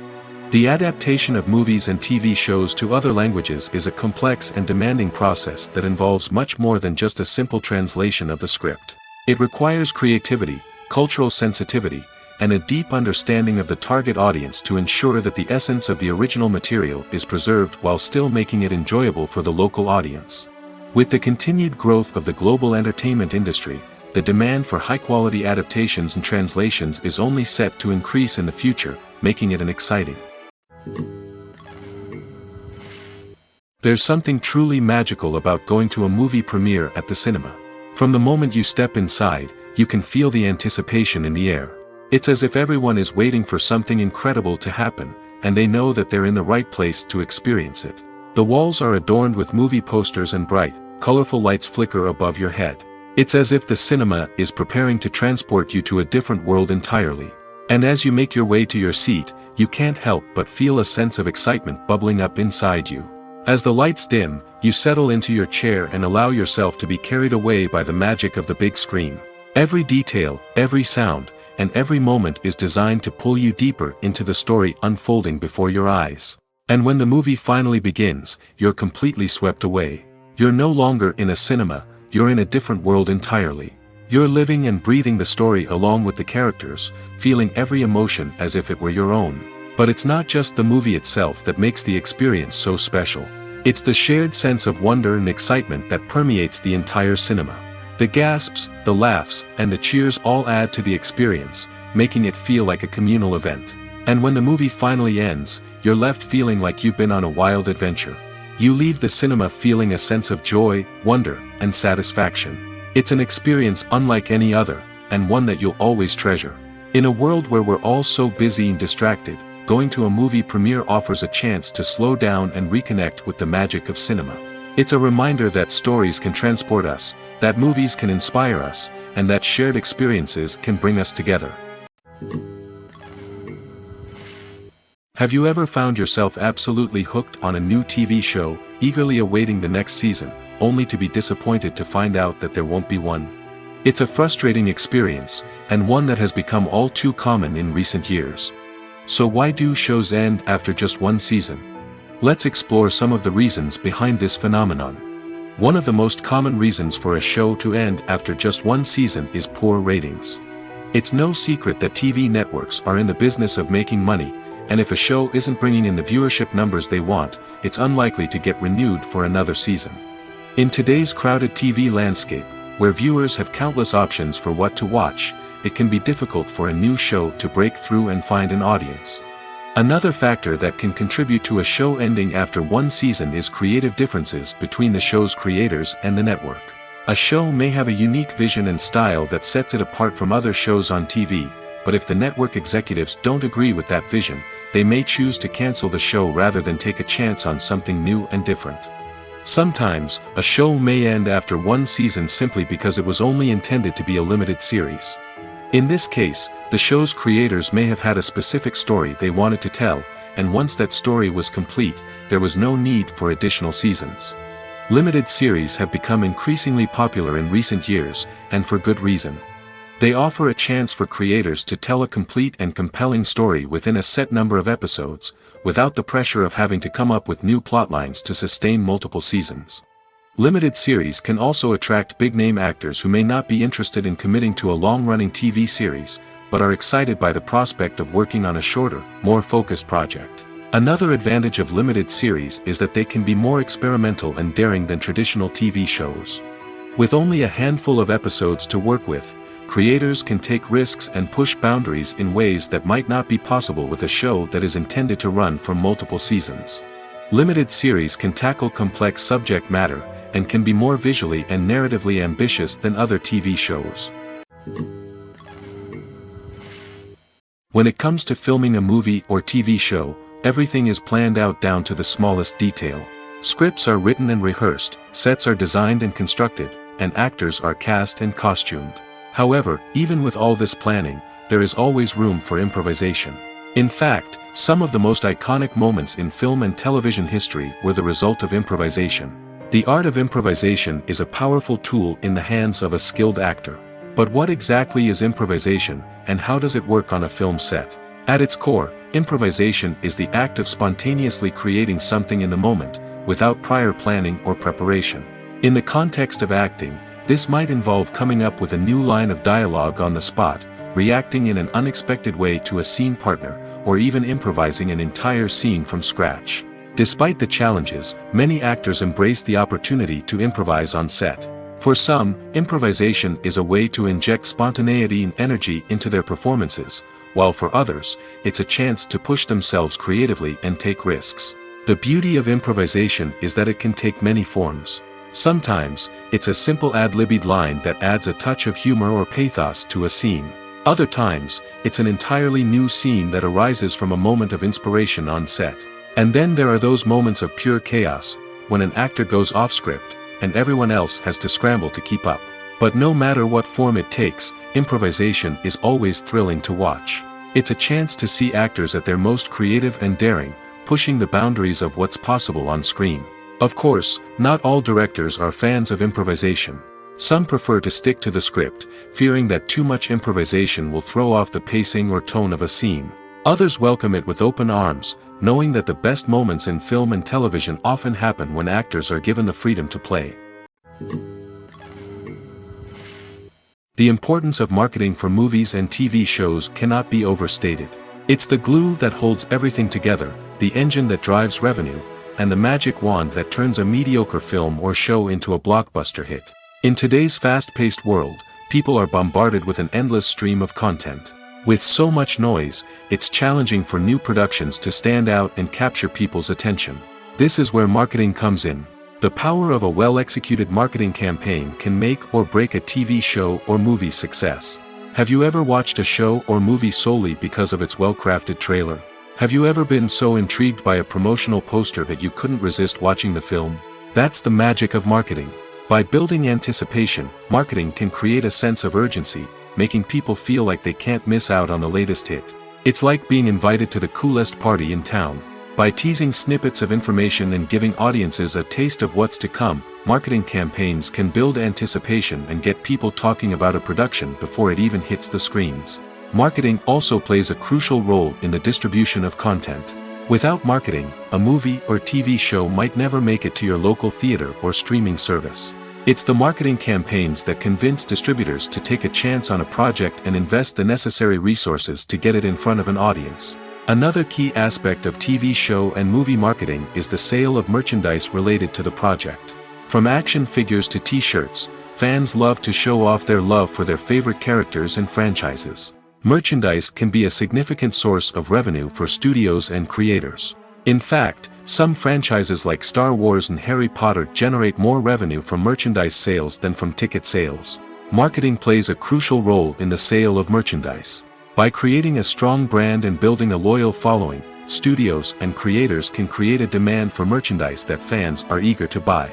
The adaptation of movies and TV shows to other languages is a complex and demanding process that involves much more than just a simple translation of the script. It requires creativity, cultural sensitivity, and a deep understanding of the target audience to ensure that the essence of the original material is preserved while still making it enjoyable for the local audience. With the continued growth of the global entertainment industry, the demand for high-quality adaptations and translations is only set to increase in the future, making it an exciting. There's something truly magical about going to a movie premiere at the cinema. From the moment you step inside, you can feel the anticipation in the air. It's as if everyone is waiting for something incredible to happen, and they know that they're in the right place to experience it. The walls are adorned with movie posters and bright, colorful lights flicker above your head. It's as if the cinema is preparing to transport you to a different world entirely. And as you make your way to your seat, you can't help but feel a sense of excitement bubbling up inside you. As the lights dim, you settle into your chair and allow yourself to be carried away by the magic of the big screen. Every detail, every sound, and every moment is designed to pull you deeper into the story unfolding before your eyes. And when the movie finally begins, you're completely swept away. You're no longer in a cinema, you're in a different world entirely. You're living and breathing the story along with the characters, feeling every emotion as if it were your own. But it's not just the movie itself that makes the experience so special. It's the shared sense of wonder and excitement that permeates the entire cinema. The gasps, the laughs, and the cheers all add to the experience, making it feel like a communal event. And when the movie finally ends, you're left feeling like you've been on a wild adventure. You leave the cinema feeling a sense of joy, wonder, and satisfaction. It's an experience unlike any other, and one that you'll always treasure. In a world where we're all so busy and distracted, going to a movie premiere offers a chance to slow down and reconnect with the magic of cinema. It's a reminder that stories can transport us, that movies can inspire us, and that shared experiences can bring us together. Have you ever found yourself absolutely hooked on a new TV show, eagerly awaiting the next season, only to be disappointed to find out that there won't be one? It's a frustrating experience, and one that has become all too common in recent years. So why do shows end after just one season? Let's explore some of the reasons behind this phenomenon. One of the most common reasons for a show to end after just one season is poor ratings. It's no secret that TV networks are in the business of making money, and if a show isn't bringing in the viewership numbers they want, it's unlikely to get renewed for another season. In today's crowded TV landscape, where viewers have countless options for what to watch, it can be difficult for a new show to break through and find an audience. Another factor that can contribute to a show ending after one season is creative differences between the show's creators and the network. A show may have a unique vision and style that sets it apart from other shows on TV, but if the network executives don't agree with that vision, they may choose to cancel the show rather than take a chance on something new and different. Sometimes, a show may end after one season simply because it was only intended to be a limited series. In this case, the show's creators may have had a specific story they wanted to tell, and once that story was complete, there was no need for additional seasons. Limited series have become increasingly popular in recent years, and for good reason. They offer a chance for creators to tell a complete and compelling story within a set number of episodes, without the pressure of having to come up with new plotlines to sustain multiple seasons. Limited series can also attract big-name actors who may not be interested in committing to a long-running TV series, but are excited by the prospect of working on a shorter, more focused project. Another advantage of limited series is that they can be more experimental and daring than traditional TV shows. With only a handful of episodes to work with, creators can take risks and push boundaries in ways that might not be possible with a show that is intended to run for multiple seasons. Limited series can tackle complex subject matter, and can be more visually and narratively ambitious than other TV shows. When it comes to filming a movie or TV show, everything is planned out down to the smallest detail. Scripts are written and rehearsed, sets are designed and constructed, and actors are cast and costumed. However, even with all this planning, there is always room for improvisation. In fact, some of the most iconic moments in film and television history were the result of improvisation. The art of improvisation is a powerful tool in the hands of a skilled actor. But what exactly is improvisation, and how does it work on a film set? At its core, improvisation is the act of spontaneously creating something in the moment, without prior planning or preparation. In the context of acting, this might involve coming up with a new line of dialogue on the spot, reacting in an unexpected way to a scene partner, or even improvising an entire scene from scratch. Despite the challenges, many actors embrace the opportunity to improvise on set. For some, improvisation is a way to inject spontaneity and energy into their performances, while for others, it's a chance to push themselves creatively and take risks. The beauty of improvisation is that it can take many forms. Sometimes, it's a simple ad-libbed line that adds a touch of humor or pathos to a scene. Other times, it's an entirely new scene that arises from a moment of inspiration on set. And then there are those moments of pure chaos, when an actor goes off script, and everyone else has to scramble to keep up. But no matter what form it takes, improvisation is always thrilling to watch. It's a chance to see actors at their most creative and daring, pushing the boundaries of what's possible on screen. Of course, not all directors are fans of improvisation. Some prefer to stick to the script, fearing that too much improvisation will throw off the pacing or tone of a scene. Others welcome it with open arms, knowing that the best moments in film and television often happen when actors are given the freedom to play. The importance of marketing for movies and TV shows cannot be overstated. It's the glue that holds everything together, the engine that drives revenue, and the magic wand that turns a mediocre film or show into a blockbuster hit. In today's fast-paced world, people are bombarded with an endless stream of content. With so much noise, it's challenging for new productions to stand out and capture people's attention. This is where marketing comes in. The power of a well-executed marketing campaign can make or break a TV show or movie's success. Have you ever watched a show or movie solely because of its well-crafted trailer? Have you ever been so intrigued by a promotional poster that you couldn't resist watching the film? That's the magic of marketing. By building anticipation, marketing can create a sense of urgency, making people feel like they can't miss out on the latest hit. It's like being invited to the coolest party in town. By teasing snippets of information and giving audiences a taste of what's to come, marketing campaigns can build anticipation and get people talking about a production before it even hits the screens. Marketing also plays a crucial role in the distribution of content. Without marketing, a movie or TV show might never make it to your local theater or streaming service. It's the marketing campaigns that convince distributors to take a chance on a project and invest the necessary resources to get it in front of an audience. Another key aspect of TV show and movie marketing is the sale of merchandise related to the project. From action figures to t-shirts, fans love to show off their love for their favorite characters and franchises. Merchandise can be a significant source of revenue for studios and creators. In fact, some franchises like Star Wars and Harry Potter generate more revenue from merchandise sales than from ticket sales. Marketing plays a crucial role in the sale of merchandise. By creating a strong brand and building a loyal following, studios and creators can create a demand for merchandise that fans are eager to buy.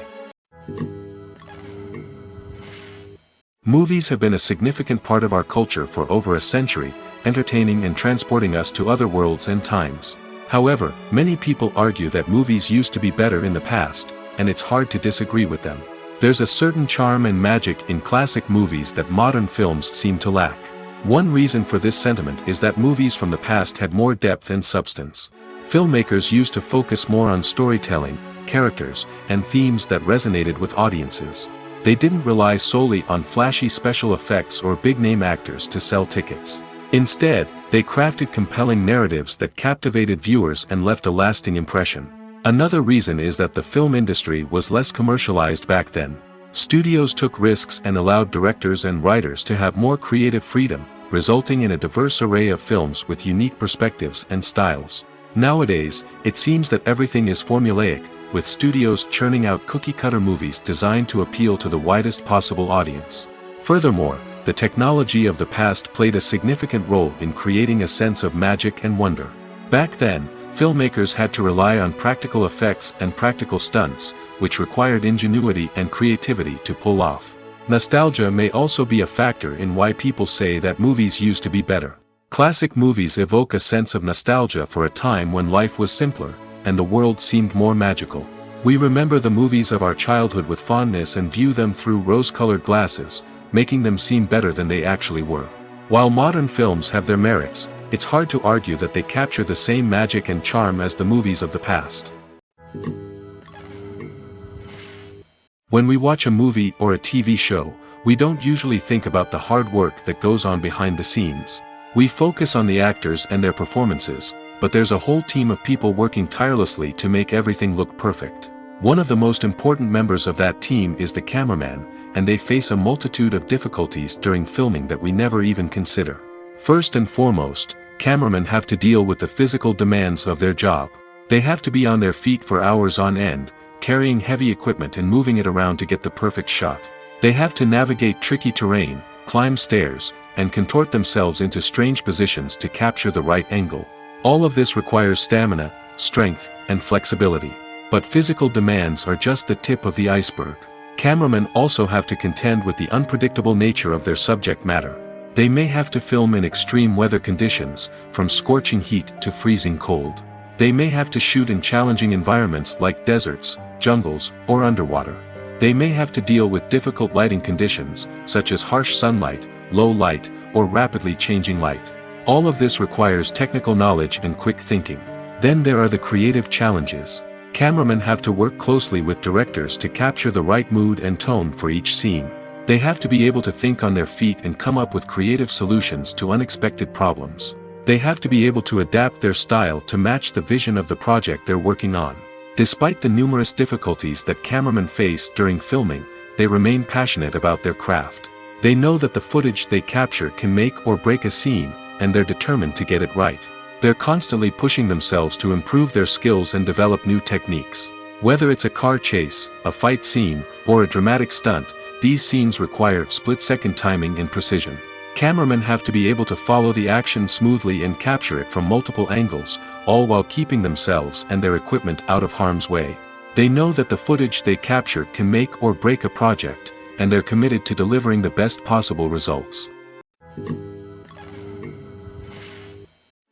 Movies have been a significant part of our culture for over a century, entertaining and transporting us to other worlds and times. However, many people argue that movies used to be better in the past, and it's hard to disagree with them. There's a certain charm and magic in classic movies that modern films seem to lack. One reason for this sentiment is that movies from the past had more depth and substance. Filmmakers used to focus more on storytelling, characters, and themes that resonated with audiences. They didn't rely solely on flashy special effects or big-name actors to sell tickets. Instead, they crafted compelling narratives that captivated viewers and left a lasting impression. Another reason is that the film industry was less commercialized back then. Studios took risks and allowed directors and writers to have more creative freedom, resulting in a diverse array of films with unique perspectives and styles. Nowadays, it seems that everything is formulaic, with studios churning out cookie-cutter movies designed to appeal to the widest possible audience. Furthermore, the technology of the past played a significant role in creating a sense of magic and wonder. Back then, filmmakers had to rely on practical effects and practical stunts, which required ingenuity and creativity to pull off. Nostalgia may also be a factor in why people say that movies used to be better. Classic movies evoke a sense of nostalgia for a time when life was simpler, and the world seemed more magical. We remember the movies of our childhood with fondness and view them through rose-colored glasses, making them seem better than they actually were. While modern films have their merits, it's hard to argue that they capture the same magic and charm as the movies of the past. When we watch a movie or a TV show, we don't usually think about the hard work that goes on behind the scenes. We focus on the actors and their performances, but there's a whole team of people working tirelessly to make everything look perfect. One of the most important members of that team is the cameraman, and they face a multitude of difficulties during filming that we never even consider. First and foremost, cameramen have to deal with the physical demands of their job. They have to be on their feet for hours on end, carrying heavy equipment and moving it around to get the perfect shot. They have to navigate tricky terrain, climb stairs, and contort themselves into strange positions to capture the right angle. All of this requires stamina, strength, and flexibility. But physical demands are just the tip of the iceberg. Cameramen also have to contend with the unpredictable nature of their subject matter. They may have to film in extreme weather conditions, from scorching heat to freezing cold. They may have to shoot in challenging environments like deserts, jungles, or underwater. They may have to deal with difficult lighting conditions, such as harsh sunlight, low light, or rapidly changing light. All of this requires technical knowledge and quick thinking. Then there are the creative challenges. Cameramen have to work closely with directors to capture the right mood and tone for each scene. They have to be able to think on their feet and come up with creative solutions to unexpected problems. They have to be able to adapt their style to match the vision of the project they're working on. Despite the numerous difficulties that cameramen face during filming, they remain passionate about their craft. They know that the footage they capture can make or break a scene, and they're determined to get it right. They're constantly pushing themselves to improve their skills and develop new techniques. Whether it's a car chase, a fight scene, or a dramatic stunt, these scenes require split-second timing and precision. Cameramen have to be able to follow the action smoothly and capture it from multiple angles, all while keeping themselves and their equipment out of harm's way. They know that the footage they capture can make or break a project, and they're committed to delivering the best possible results.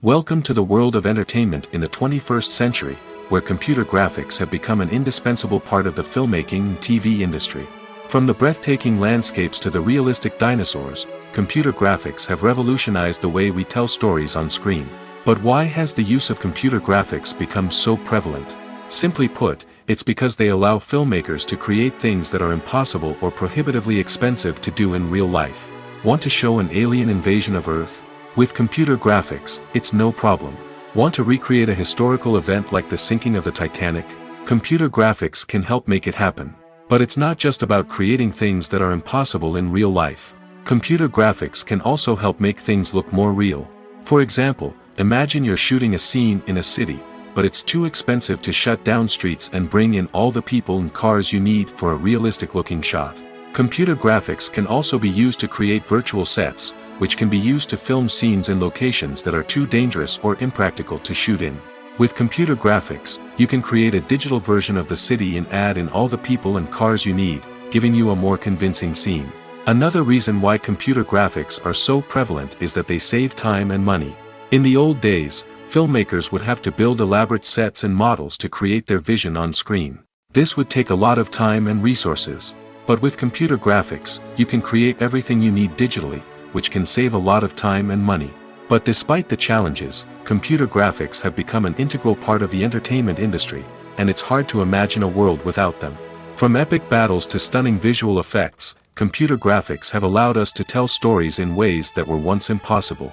Welcome to the world of entertainment in the 21st century, where computer graphics have become an indispensable part of the filmmaking and TV industry. From the breathtaking landscapes to the realistic dinosaurs, computer graphics have revolutionized the way we tell stories on screen. But why has the use of computer graphics become so prevalent? Simply put, it's because they allow filmmakers to create things that are impossible or prohibitively expensive to do in real life. Want to show an alien invasion of Earth? With computer graphics, it's no problem. Want to recreate a historical event like the sinking of the Titanic? Computer graphics can help make it happen. But it's not just about creating things that are impossible in real life. Computer graphics can also help make things look more real. For example, imagine you're shooting a scene in a city, but it's too expensive to shut down streets and bring in all the people and cars you need for a realistic-looking shot. Computer graphics can also be used to create virtual sets, which can be used to film scenes in locations that are too dangerous or impractical to shoot in. With computer graphics, you can create a digital version of the city and add in all the people and cars you need, giving you a more convincing scene. Another reason why computer graphics are so prevalent is that they save time and money. In the old days, filmmakers would have to build elaborate sets and models to create their vision on screen. This would take a lot of time and resources. But with computer graphics, you can create everything you need digitally, which can save a lot of time and money. But despite the challenges, computer graphics have become an integral part of the entertainment industry, and it's hard to imagine a world without them. From epic battles to stunning visual effects, computer graphics have allowed us to tell stories in ways that were once impossible.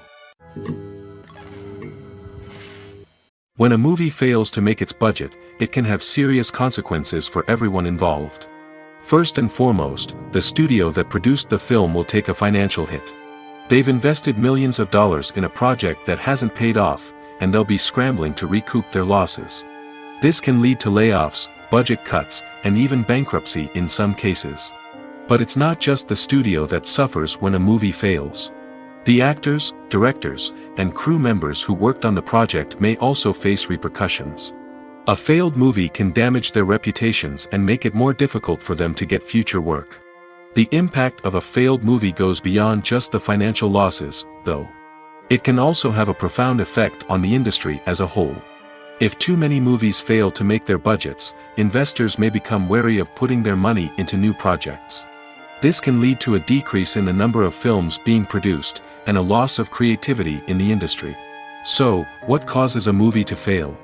When a movie fails to make its budget, it can have serious consequences for everyone involved. First and foremost, the studio that produced the film will take a financial hit. They've invested millions of dollars in a project that hasn't paid off, and they'll be scrambling to recoup their losses. This can lead to layoffs, budget cuts, and even bankruptcy in some cases. But it's not just the studio that suffers when a movie fails. The actors, directors, and crew members who worked on the project may also face repercussions. A failed movie can damage their reputations and make it more difficult for them to get future work. The impact of a failed movie goes beyond just the financial losses, though. It can also have a profound effect on the industry as a whole. If too many movies fail to make their budgets, investors may become wary of putting their money into new projects. This can lead to a decrease in the number of films being produced, and a loss of creativity in the industry. So, what causes a movie to fail?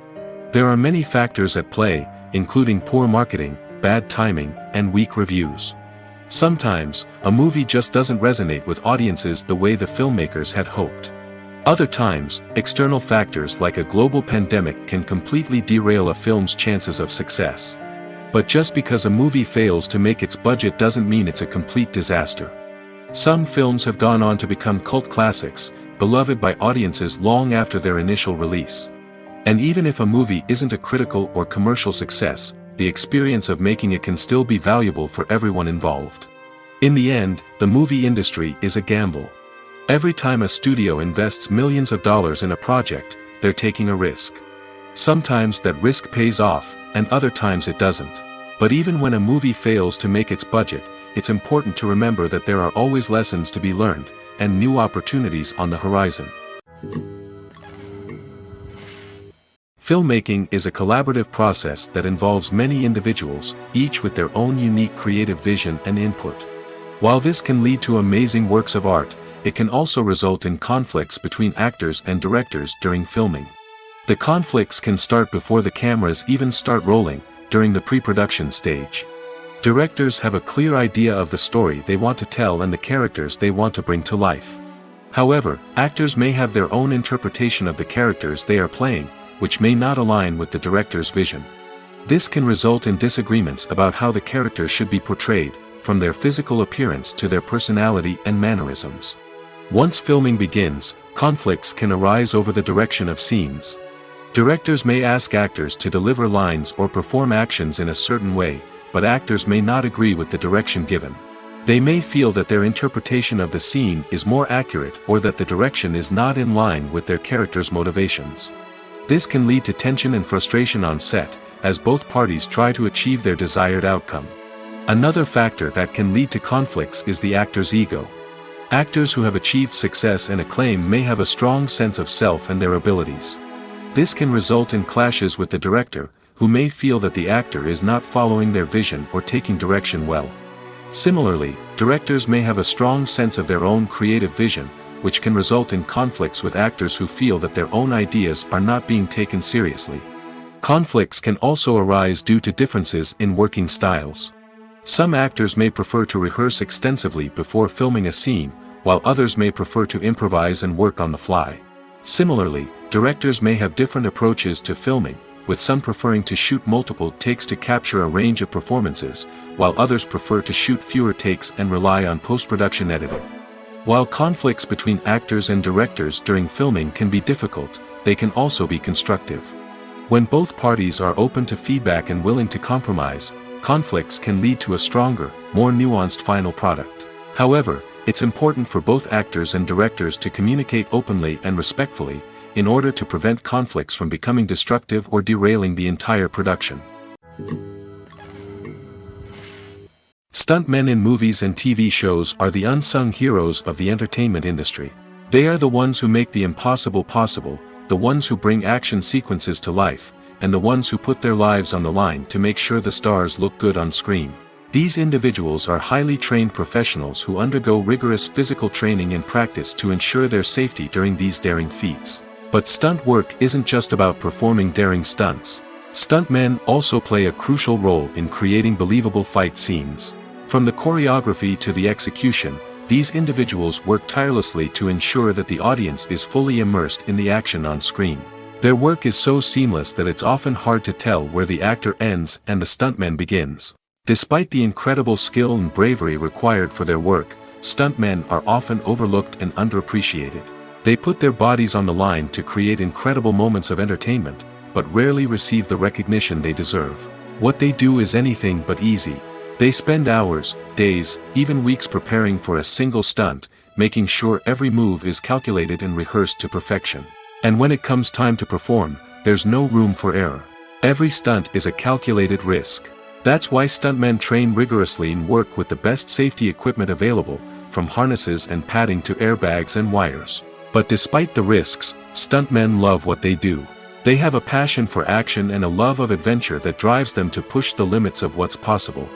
There are many factors at play, including poor marketing, bad timing, and weak reviews. Sometimes, a movie just doesn't resonate with audiences the way the filmmakers had hoped. Other times, external factors like a global pandemic can completely derail a film's chances of success. But just because a movie fails to make its budget doesn't mean it's a complete disaster. Some films have gone on to become cult classics, beloved by audiences long after their initial release. And even if a movie isn't a critical or commercial success, the experience of making it can still be valuable for everyone involved. In the end, the movie industry is a gamble. Every time a studio invests millions of dollars in a project, they're taking a risk. Sometimes that risk pays off, and other times it doesn't. But even when a movie fails to make its budget, it's important to remember that there are always lessons to be learned, and new opportunities on the horizon. Filmmaking is a collaborative process that involves many individuals, each with their own unique creative vision and input. While this can lead to amazing works of art, it can also result in conflicts between actors and directors during filming. The conflicts can start before the cameras even start rolling, during the pre-production stage. Directors have a clear idea of the story they want to tell and the characters they want to bring to life. However, actors may have their own interpretation of the characters they are playing, which may not align with the director's vision. This can result in disagreements about how the characters should be portrayed, from their physical appearance to their personality and mannerisms. Once filming begins, conflicts can arise over the direction of scenes. Directors may ask actors to deliver lines or perform actions in a certain way, but actors may not agree with the direction given. They may feel that their interpretation of the scene is more accurate or that the direction is not in line with their character's motivations. This can lead to tension and frustration on set, as both parties try to achieve their desired outcome. Another factor that can lead to conflicts is the actor's ego. Actors who have achieved success and acclaim may have a strong sense of self and their abilities. This can result in clashes with the director, who may feel that the actor is not following their vision or taking direction well. Similarly, directors may have a strong sense of their own creative vision, which can result in conflicts with actors who feel that their own ideas are not being taken seriously. Conflicts can also arise due to differences in working styles. Some actors may prefer to rehearse extensively before filming a scene, while others may prefer to improvise and work on the fly. Similarly, directors may have different approaches to filming, with some preferring to shoot multiple takes to capture a range of performances, while others prefer to shoot fewer takes and rely on post-production editing. While conflicts between actors and directors during filming can be difficult, they can also be constructive. When both parties are open to feedback and willing to compromise, conflicts can lead to a stronger, more nuanced final product. However, it's important for both actors and directors to communicate openly and respectfully, in order to prevent conflicts from becoming destructive or derailing the entire production. Stuntmen in movies and TV shows are the unsung heroes of the entertainment industry. They are the ones who make the impossible possible, the ones who bring action sequences to life, and the ones who put their lives on the line to make sure the stars look good on screen. These individuals are highly trained professionals who undergo rigorous physical training and practice to ensure their safety during these daring feats. But stunt work isn't just about performing daring stunts. Stuntmen also play a crucial role in creating believable fight scenes. From the choreography to the execution, these individuals work tirelessly to ensure that the audience is fully immersed in the action on screen. Their work is so seamless that it's often hard to tell where the actor ends and the stuntman begins. Despite the incredible skill and bravery required for their work, stuntmen are often overlooked and underappreciated. They put their bodies on the line to create incredible moments of entertainment, but rarely receive the recognition they deserve. What they do is anything but easy. They spend hours, days, even weeks preparing for a single stunt, making sure every move is calculated and rehearsed to perfection. And when it comes time to perform, there's no room for error. Every stunt is a calculated risk. That's why stuntmen train rigorously and work with the best safety equipment available, from harnesses and padding to airbags and wires. But despite the risks, stuntmen love what they do. They have a passion for action and a love of adventure that drives them to push the limits of what's possible.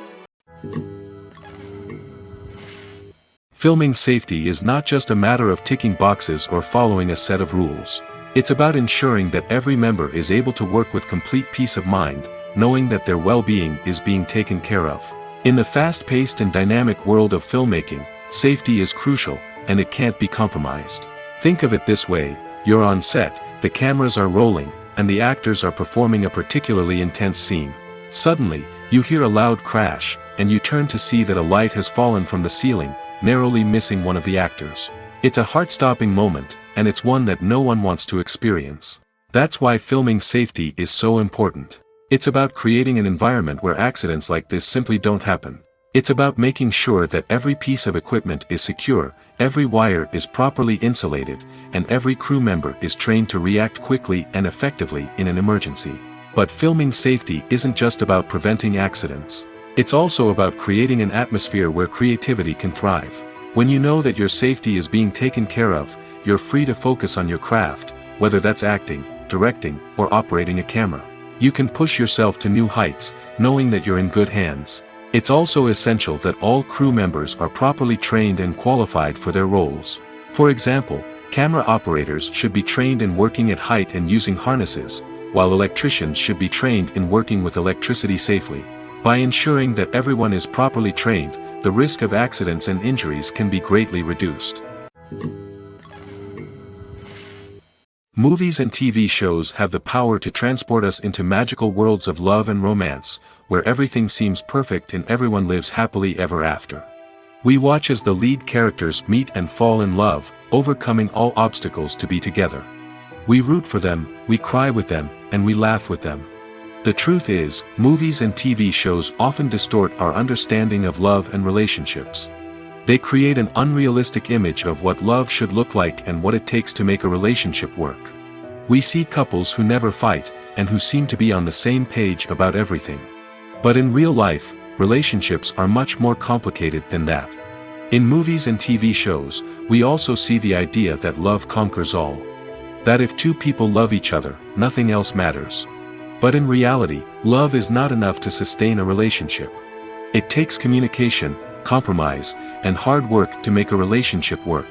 Filming safety is not just a matter of ticking boxes or following a set of rules. It's about ensuring that every member is able to work with complete peace of mind, knowing that their well-being is being taken care of. In the fast-paced and dynamic world of filmmaking, safety is crucial, and it can't be compromised. Think of it this way: you're on set, the cameras are rolling, and the actors are performing a particularly intense scene. Suddenly, you hear a loud crash, and you turn to see that a light has fallen from the ceiling, narrowly missing one of the actors. It's a heart-stopping moment, and it's one that no one wants to experience. That's why filming safety is so important. It's about creating an environment where accidents like this simply don't happen. It's about making sure that every piece of equipment is secure, every wire is properly insulated, and every crew member is trained to react quickly and effectively in an emergency. But filming safety isn't just about preventing accidents. It's also about creating an atmosphere where creativity can thrive. When you know that your safety is being taken care of, you're free to focus on your craft, whether that's acting, directing, or operating a camera. You can push yourself to new heights, knowing that you're in good hands. It's also essential that all crew members are properly trained and qualified for their roles. For example, camera operators should be trained in working at height and using harnesses, while electricians should be trained in working with electricity safely. By ensuring that everyone is properly trained, the risk of accidents and injuries can be greatly reduced. Movies and TV shows have the power to transport us into magical worlds of love and romance, where everything seems perfect and everyone lives happily ever after. We watch as the lead characters meet and fall in love, overcoming all obstacles to be together. We root for them, we cry with them, and we laugh with them. The truth is, movies and TV shows often distort our understanding of love and relationships. They create an unrealistic image of what love should look like and what it takes to make a relationship work. We see couples who never fight, and who seem to be on the same page about everything. But in real life, relationships are much more complicated than that. In movies and TV shows, we also see the idea that love conquers all. That if two people love each other, nothing else matters. But in reality, love is not enough to sustain a relationship. It takes communication, compromise, and hard work to make a relationship work.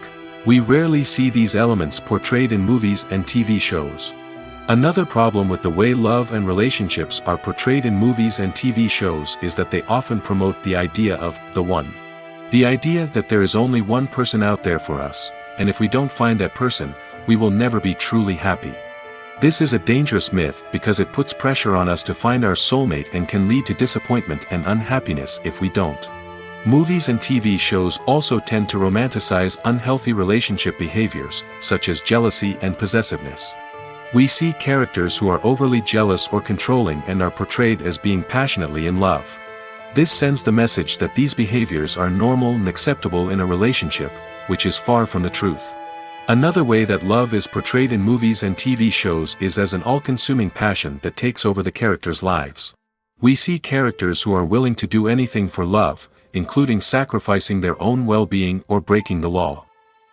We rarely see these elements portrayed in movies and TV shows. Another problem with the way love and relationships are portrayed in movies and TV shows is that they often promote the idea of the one. The idea that there is only one person out there for us, and if we don't find that person, we will never be truly happy. This is a dangerous myth because it puts pressure on us to find our soulmate and can lead to disappointment and unhappiness if we don't. Movies and TV shows also tend to romanticize unhealthy relationship behaviors, such as jealousy and possessiveness. We see characters who are overly jealous or controlling and are portrayed as being passionately in love. This sends the message that these behaviors are normal and acceptable in a relationship, which is far from the truth. Another way that love is portrayed in movies and TV shows is as an all-consuming passion that takes over the characters' lives. We see characters who are willing to do anything for love, including sacrificing their own well-being or breaking the law.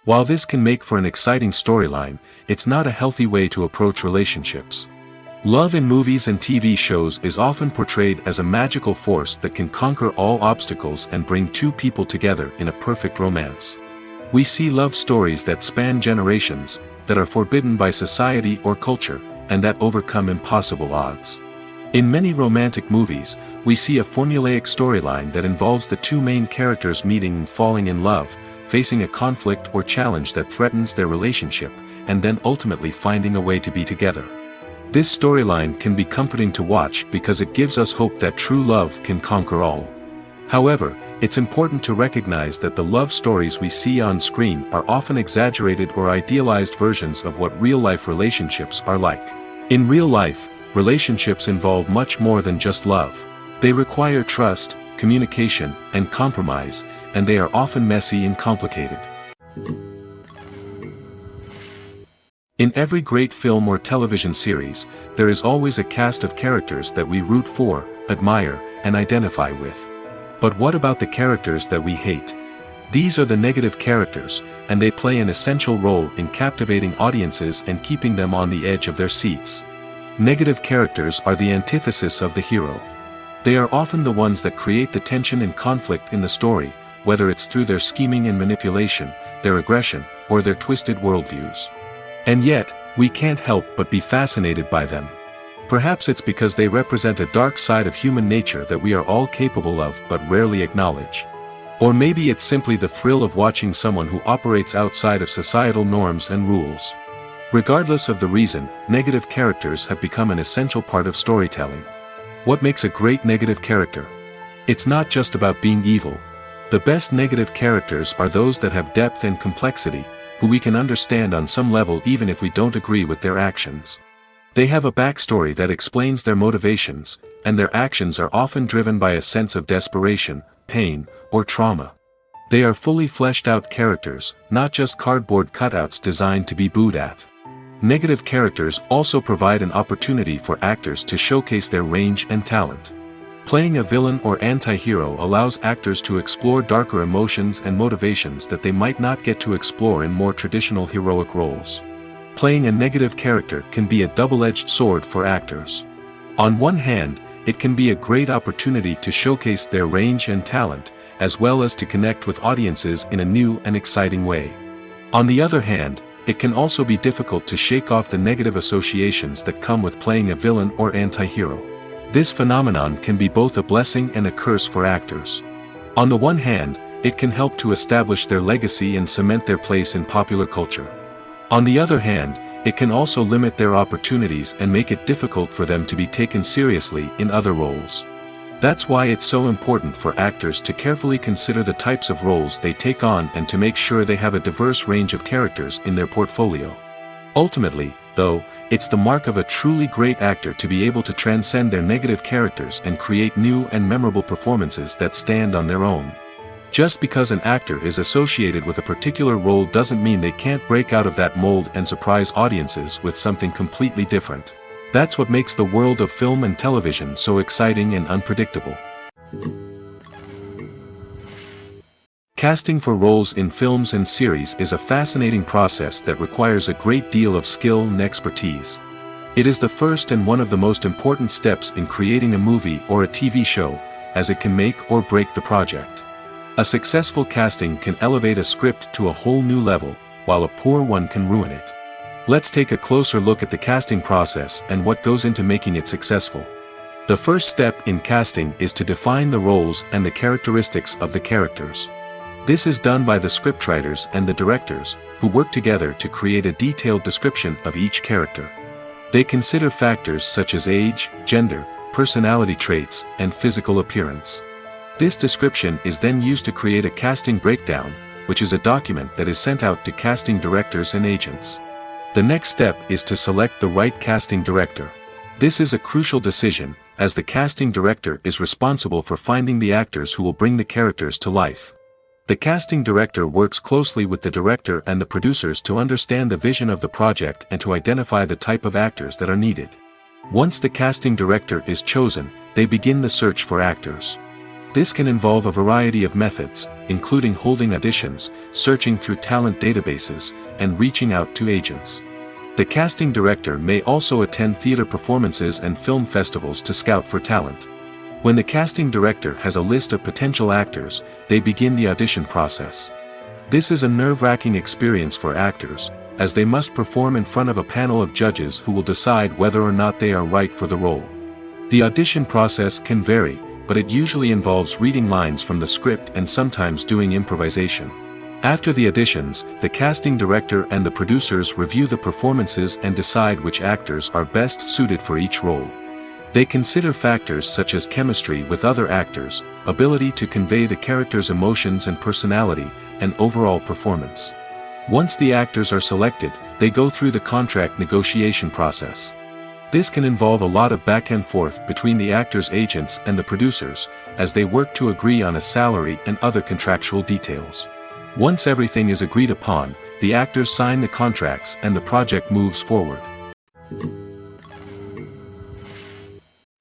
While this can make for an exciting storyline, it's not a healthy way to approach relationships. Love in movies and TV shows is often portrayed as a magical force that can conquer all obstacles and bring two people together in a perfect romance. We see love stories that span generations, that are forbidden by society or culture, and that overcome impossible odds. In many romantic movies, we see a formulaic storyline that involves the two main characters meeting and falling in love, facing a conflict or challenge that threatens their relationship, and then ultimately finding a way to be together. This storyline can be comforting to watch because it gives us hope that true love can conquer all. However, it's important to recognize that the love stories we see on screen are often exaggerated or idealized versions of what real-life relationships are like. In real life, relationships involve much more than just love. They require trust, communication, and compromise, and they are often messy and complicated. In every great film or television series, there is always a cast of characters that we root for, admire, and identify with. But what about the characters that we hate? These are the negative characters, and they play an essential role in captivating audiences and keeping them on the edge of their seats. Negative characters are the antithesis of the hero. They are often the ones that create the tension and conflict in the story, whether it's through their scheming and manipulation, their aggression, or their twisted worldviews. And yet, we can't help but be fascinated by them. Perhaps it's because they represent a dark side of human nature that we are all capable of but rarely acknowledge. Or maybe it's simply the thrill of watching someone who operates outside of societal norms and rules. Regardless of the reason, negative characters have become an essential part of storytelling. What makes a great negative character? It's not just about being evil. The best negative characters are those that have depth and complexity, who we can understand on some level even if we don't agree with their actions. They have a backstory that explains their motivations, and their actions are often driven by a sense of desperation, pain, or trauma. They are fully fleshed out characters, not just cardboard cutouts designed to be booed at. Negative characters also provide an opportunity for actors to showcase their range and talent. Playing a villain or anti-hero allows actors to explore darker emotions and motivations that they might not get to explore in more traditional heroic roles. Playing a negative character can be a double-edged sword for actors. On one hand, it can be a great opportunity to showcase their range and talent, as well as to connect with audiences in a new and exciting way. On the other hand, it can also be difficult to shake off the negative associations that come with playing a villain or anti-hero. This phenomenon can be both a blessing and a curse for actors. On the one hand, it can help to establish their legacy and cement their place in popular culture. On the other hand, it can also limit their opportunities and make it difficult for them to be taken seriously in other roles. That's why it's so important for actors to carefully consider the types of roles they take on and to make sure they have a diverse range of characters in their portfolio. Ultimately, though, it's the mark of a truly great actor to be able to transcend their negative characters and create new and memorable performances that stand on their own. Just because an actor is associated with a particular role doesn't mean they can't break out of that mold and surprise audiences with something completely different. That's what makes the world of film and television so exciting and unpredictable. Casting for roles in films and series is a fascinating process that requires a great deal of skill and expertise. It is the first and one of the most important steps in creating a movie or a TV show, as it can make or break the project. A successful casting can elevate a script to a whole new level, while a poor one can ruin it. Let's take a closer look at the casting process and what goes into making it successful. The first step in casting is to define the roles and the characteristics of the characters. This is done by the scriptwriters and the directors, who work together to create a detailed description of each character. They consider factors such as age, gender, personality traits, and physical appearance. This description is then used to create a casting breakdown, which is a document that is sent out to casting directors and agents. The next step is to select the right casting director. This is a crucial decision, as the casting director is responsible for finding the actors who will bring the characters to life. The casting director works closely with the director and the producers to understand the vision of the project and to identify the type of actors that are needed. Once the casting director is chosen, they begin the search for actors. This can involve a variety of methods, including holding auditions, searching through talent databases, and reaching out to agents. The casting director may also attend theater performances and film festivals to scout for talent. When the casting director has a list of potential actors, they begin the audition process. This is a nerve-wracking experience for actors, as they must perform in front of a panel of judges who will decide whether or not they are right for the role. The audition process can vary, but it usually involves reading lines from the script and sometimes doing improvisation. After the auditions, the casting director and the producers review the performances and decide which actors are best suited for each role. They consider factors such as chemistry with other actors, ability to convey the character's emotions and personality, and overall performance. Once the actors are selected, they go through the contract negotiation process. This can involve a lot of back and forth between the actors' agents and the producers, as they work to agree on a salary and other contractual details. Once everything is agreed upon, the actors sign the contracts and the project moves forward.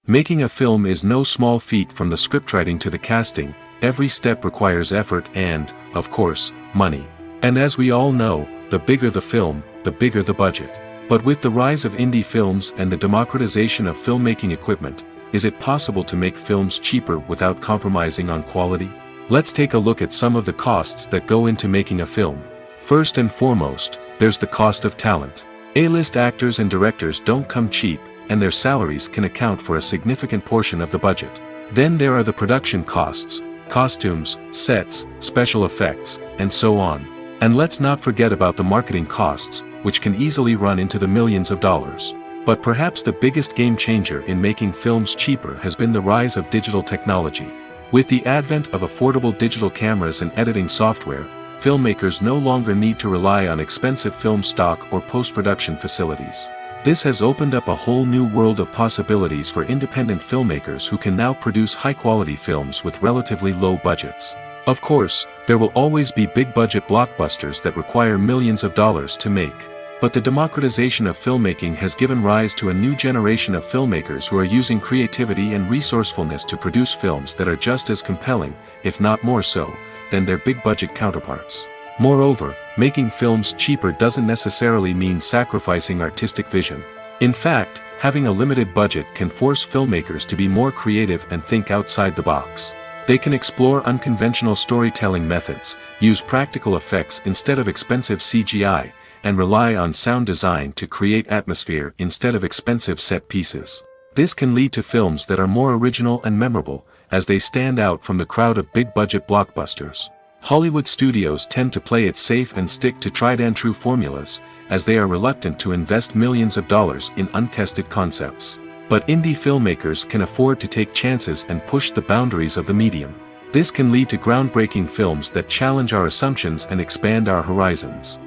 Making a film is no small feat. From the scriptwriting to the casting, every step requires effort and, of course, money. And as we all know, the bigger the film, the bigger the budget. But with the rise of indie films and the democratization of filmmaking equipment, is it possible to make films cheaper without compromising on quality? Let's take a look at some of the costs that go into making a film. First and foremost, there's the cost of talent. A-list actors and directors don't come cheap, and their salaries can account for a significant portion of the budget. Then there are the production costs, costumes, sets, special effects, and so on. And let's not forget about the marketing costs, which can easily run into the millions of dollars. But perhaps the biggest game changer in making films cheaper has been the rise of digital technology. With the advent of affordable digital cameras and editing software, filmmakers no longer need to rely on expensive film stock or post-production facilities. This has opened up a whole new world of possibilities for independent filmmakers who can now produce high-quality films with relatively low budgets. Of course, there will always be big-budget blockbusters that require millions of dollars to make. But the democratization of filmmaking has given rise to a new generation of filmmakers who are using creativity and resourcefulness to produce films that are just as compelling, if not more so, than their big-budget counterparts. Moreover, making films cheaper doesn't necessarily mean sacrificing artistic vision. In fact, having a limited budget can force filmmakers to be more creative and think outside the box. They can explore unconventional storytelling methods, use practical effects instead of expensive CGI, and rely on sound design to create atmosphere instead of expensive set pieces. This can lead to films that are more original and memorable, as they stand out from the crowd of big-budget blockbusters. Hollywood studios tend to play it safe and stick to tried-and-true formulas, as they are reluctant to invest millions of dollars in untested concepts. But indie filmmakers can afford to take chances and push the boundaries of the medium. This can lead to groundbreaking films that challenge our assumptions and expand our horizons.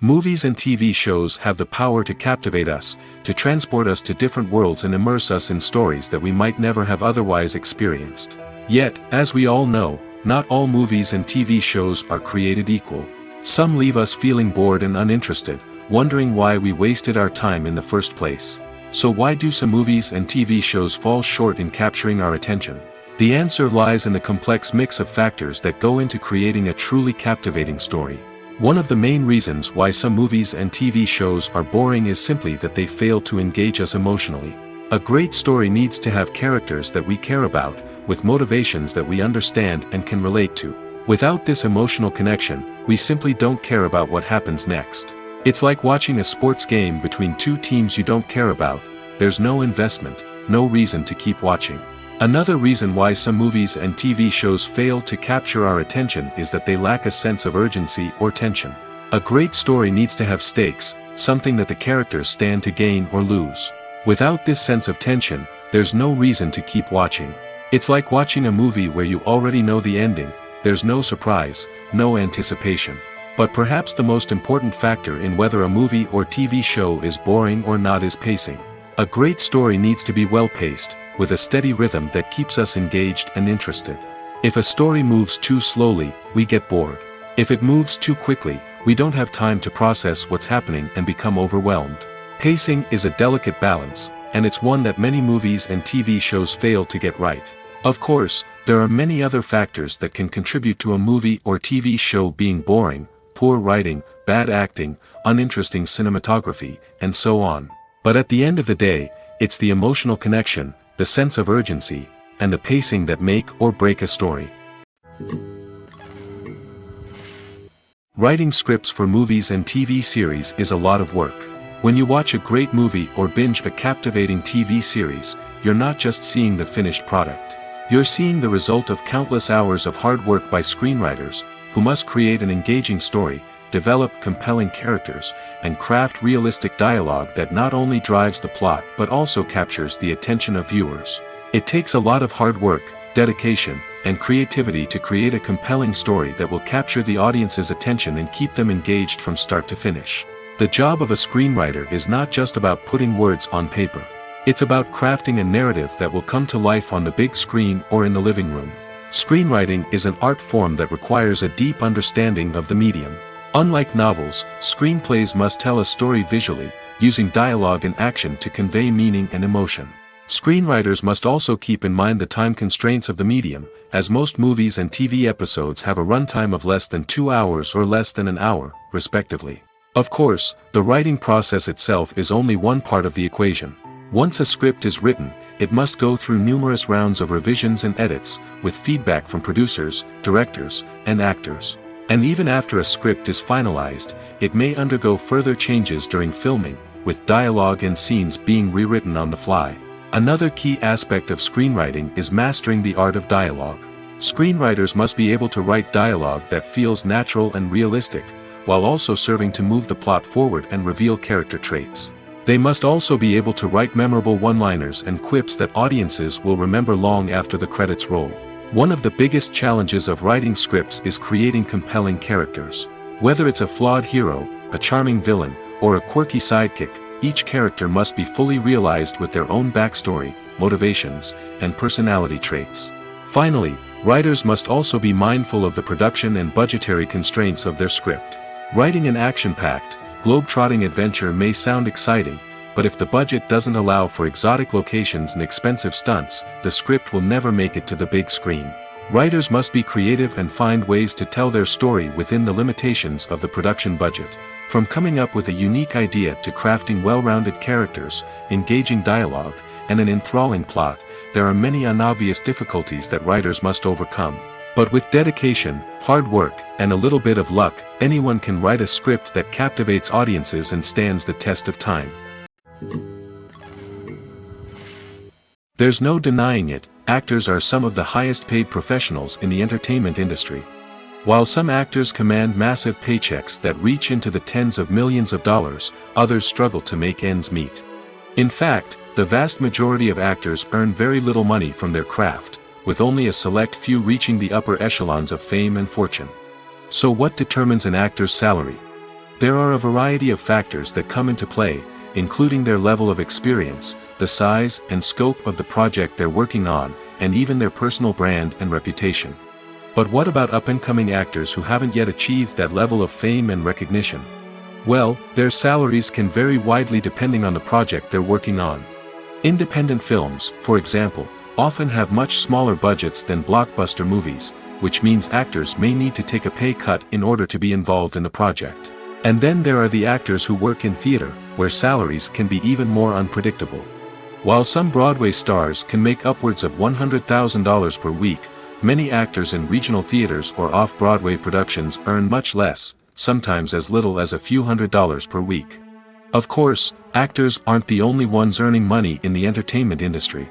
Movies and TV shows have the power to captivate us, to transport us to different worlds and immerse us in stories that we might never have otherwise experienced. Yet, as we all know, not all movies and TV shows are created equal. Some leave us feeling bored and uninterested, wondering why we wasted our time in the first place. So why do some movies and TV shows fall short in capturing our attention? The answer lies in the complex mix of factors that go into creating a truly captivating story. One of the main reasons why some movies and TV shows are boring is simply that they fail to engage us emotionally. A great story needs to have characters that we care about, with motivations that we understand and can relate to. Without this emotional connection, we simply don't care about what happens next. It's like watching a sports game between two teams you don't care about. There's no investment, no reason to keep watching. Another reason why some movies and TV shows fail to capture our attention is that they lack a sense of urgency or tension. A great story needs to have stakes, something that the characters stand to gain or lose. Without this sense of tension, there's no reason to keep watching. It's like watching a movie where you already know the ending, there's no surprise, no anticipation. But perhaps the most important factor in whether a movie or TV show is boring or not is pacing. A great story needs to be well-paced, with a steady rhythm that keeps us engaged and interested. If a story moves too slowly, we get bored. If it moves too quickly, we don't have time to process what's happening and become overwhelmed. Pacing is a delicate balance, and it's one that many movies and TV shows fail to get right. Of course, there are many other factors that can contribute to a movie or TV show being boring: poor writing, bad acting, uninteresting cinematography, and so on. But at the end of the day, it's the emotional connection, the sense of urgency, and the pacing that make or break a story. Writing scripts for movies and TV series is a lot of work. When you watch a great movie or binge a captivating TV series, you're not just seeing the finished product. You're seeing the result of countless hours of hard work by screenwriters, who must create an engaging story, develop compelling characters, and craft realistic dialogue that not only drives the plot but also captures the attention of viewers. It takes a lot of hard work, dedication, and creativity to create a compelling story that will capture the audience's attention and keep them engaged from start to finish. The job of a screenwriter is not just about putting words on paper. It's about crafting a narrative that will come to life on the big screen or in the living room. Screenwriting is an art form that requires a deep understanding of the medium. Unlike novels, screenplays must tell a story visually, using dialogue and action to convey meaning and emotion. Screenwriters must also keep in mind the time constraints of the medium, as most movies and TV episodes have a runtime of less than 2 hours or less than an hour, respectively. Of course, the writing process itself is only one part of the equation. Once a script is written, it must go through numerous rounds of revisions and edits, with feedback from producers, directors, and actors. And even after a script is finalized, it may undergo further changes during filming, with dialogue and scenes being rewritten on the fly. Another key aspect of screenwriting is mastering the art of dialogue. Screenwriters must be able to write dialogue that feels natural and realistic, while also serving to move the plot forward and reveal character traits. They must also be able to write memorable one-liners and quips that audiences will remember long after the credits roll. One of the biggest challenges of writing scripts is creating compelling characters. Whether it's a flawed hero, a charming villain, or a quirky sidekick, each character must be fully realized with their own backstory, motivations, and personality traits. Finally, writers must also be mindful of the production and budgetary constraints of their script. Writing an action-packed, globe-trotting adventure may sound exciting, but if the budget doesn't allow for exotic locations and expensive stunts, the script will never make it to the big screen. Writers must be creative and find ways to tell their story within the limitations of the production budget. From coming up with a unique idea to crafting well-rounded characters, engaging dialogue, and an enthralling plot, there are many unobvious difficulties that writers must overcome. But with dedication, hard work, and a little bit of luck, anyone can write a script that captivates audiences and stands the test of time. There's no denying it, actors are some of the highest-paid professionals in the entertainment industry. While some actors command massive paychecks that reach into the tens of millions of dollars, others struggle to make ends meet. In fact, the vast majority of actors earn very little money from their craft, with only a select few reaching the upper echelons of fame and fortune. So what determines an actor's salary? There are a variety of factors that come into play, including their level of experience, the size and scope of the project they're working on, and even their personal brand and reputation. But what about up-and-coming actors who haven't yet achieved that level of fame and recognition? Well, their salaries can vary widely depending on the project they're working on. Independent films, for example, often have much smaller budgets than blockbuster movies, which means actors may need to take a pay cut in order to be involved in the project. And then there are the actors who work in theater, where salaries can be even more unpredictable. While some Broadway stars can make upwards of $100,000 per week, many actors in regional theaters or off-Broadway productions earn much less, sometimes as little as a few $100s per week. Of course, actors aren't the only ones earning money in the entertainment industry.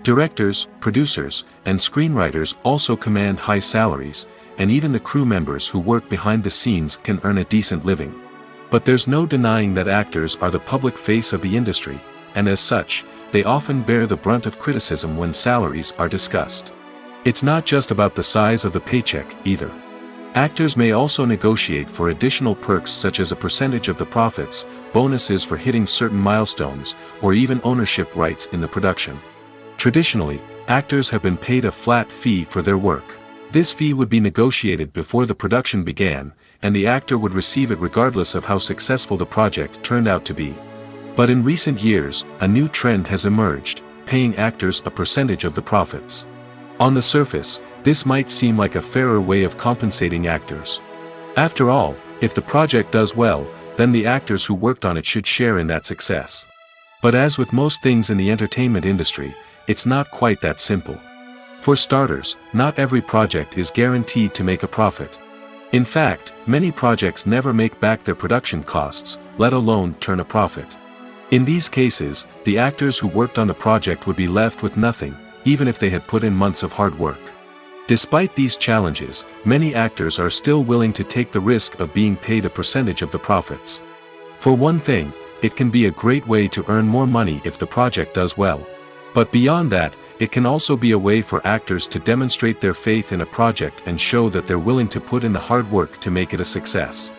Directors, producers, and screenwriters also command high salaries, and even the crew members who work behind the scenes can earn a decent living. But there's no denying that actors are the public face of the industry, and as such, they often bear the brunt of criticism when salaries are discussed. It's not just about the size of the paycheck, either. Actors may also negotiate for additional perks such as a percentage of the profits, bonuses for hitting certain milestones, or even ownership rights in the production. Traditionally, actors have been paid a flat fee for their work. This fee would be negotiated before the production began, and the actor would receive it regardless of how successful the project turned out to be. But in recent years, a new trend has emerged, paying actors a percentage of the profits. On the surface, this might seem like a fairer way of compensating actors. After all, if the project does well, then the actors who worked on it should share in that success. But as with most things in the entertainment industry, it's not quite that simple. For starters, not every project is guaranteed to make a profit. In fact, many projects never make back their production costs, let alone turn a profit. In these cases, the actors who worked on the project would be left with nothing, even if they had put in months of hard work. Despite these challenges, many actors are still willing to take the risk of being paid a percentage of the profits. For one thing, it can be a great way to earn more money if the project does well. But beyond that, it can also be a way for actors to demonstrate their faith in a project and show that they're willing to put in the hard work to make it a success.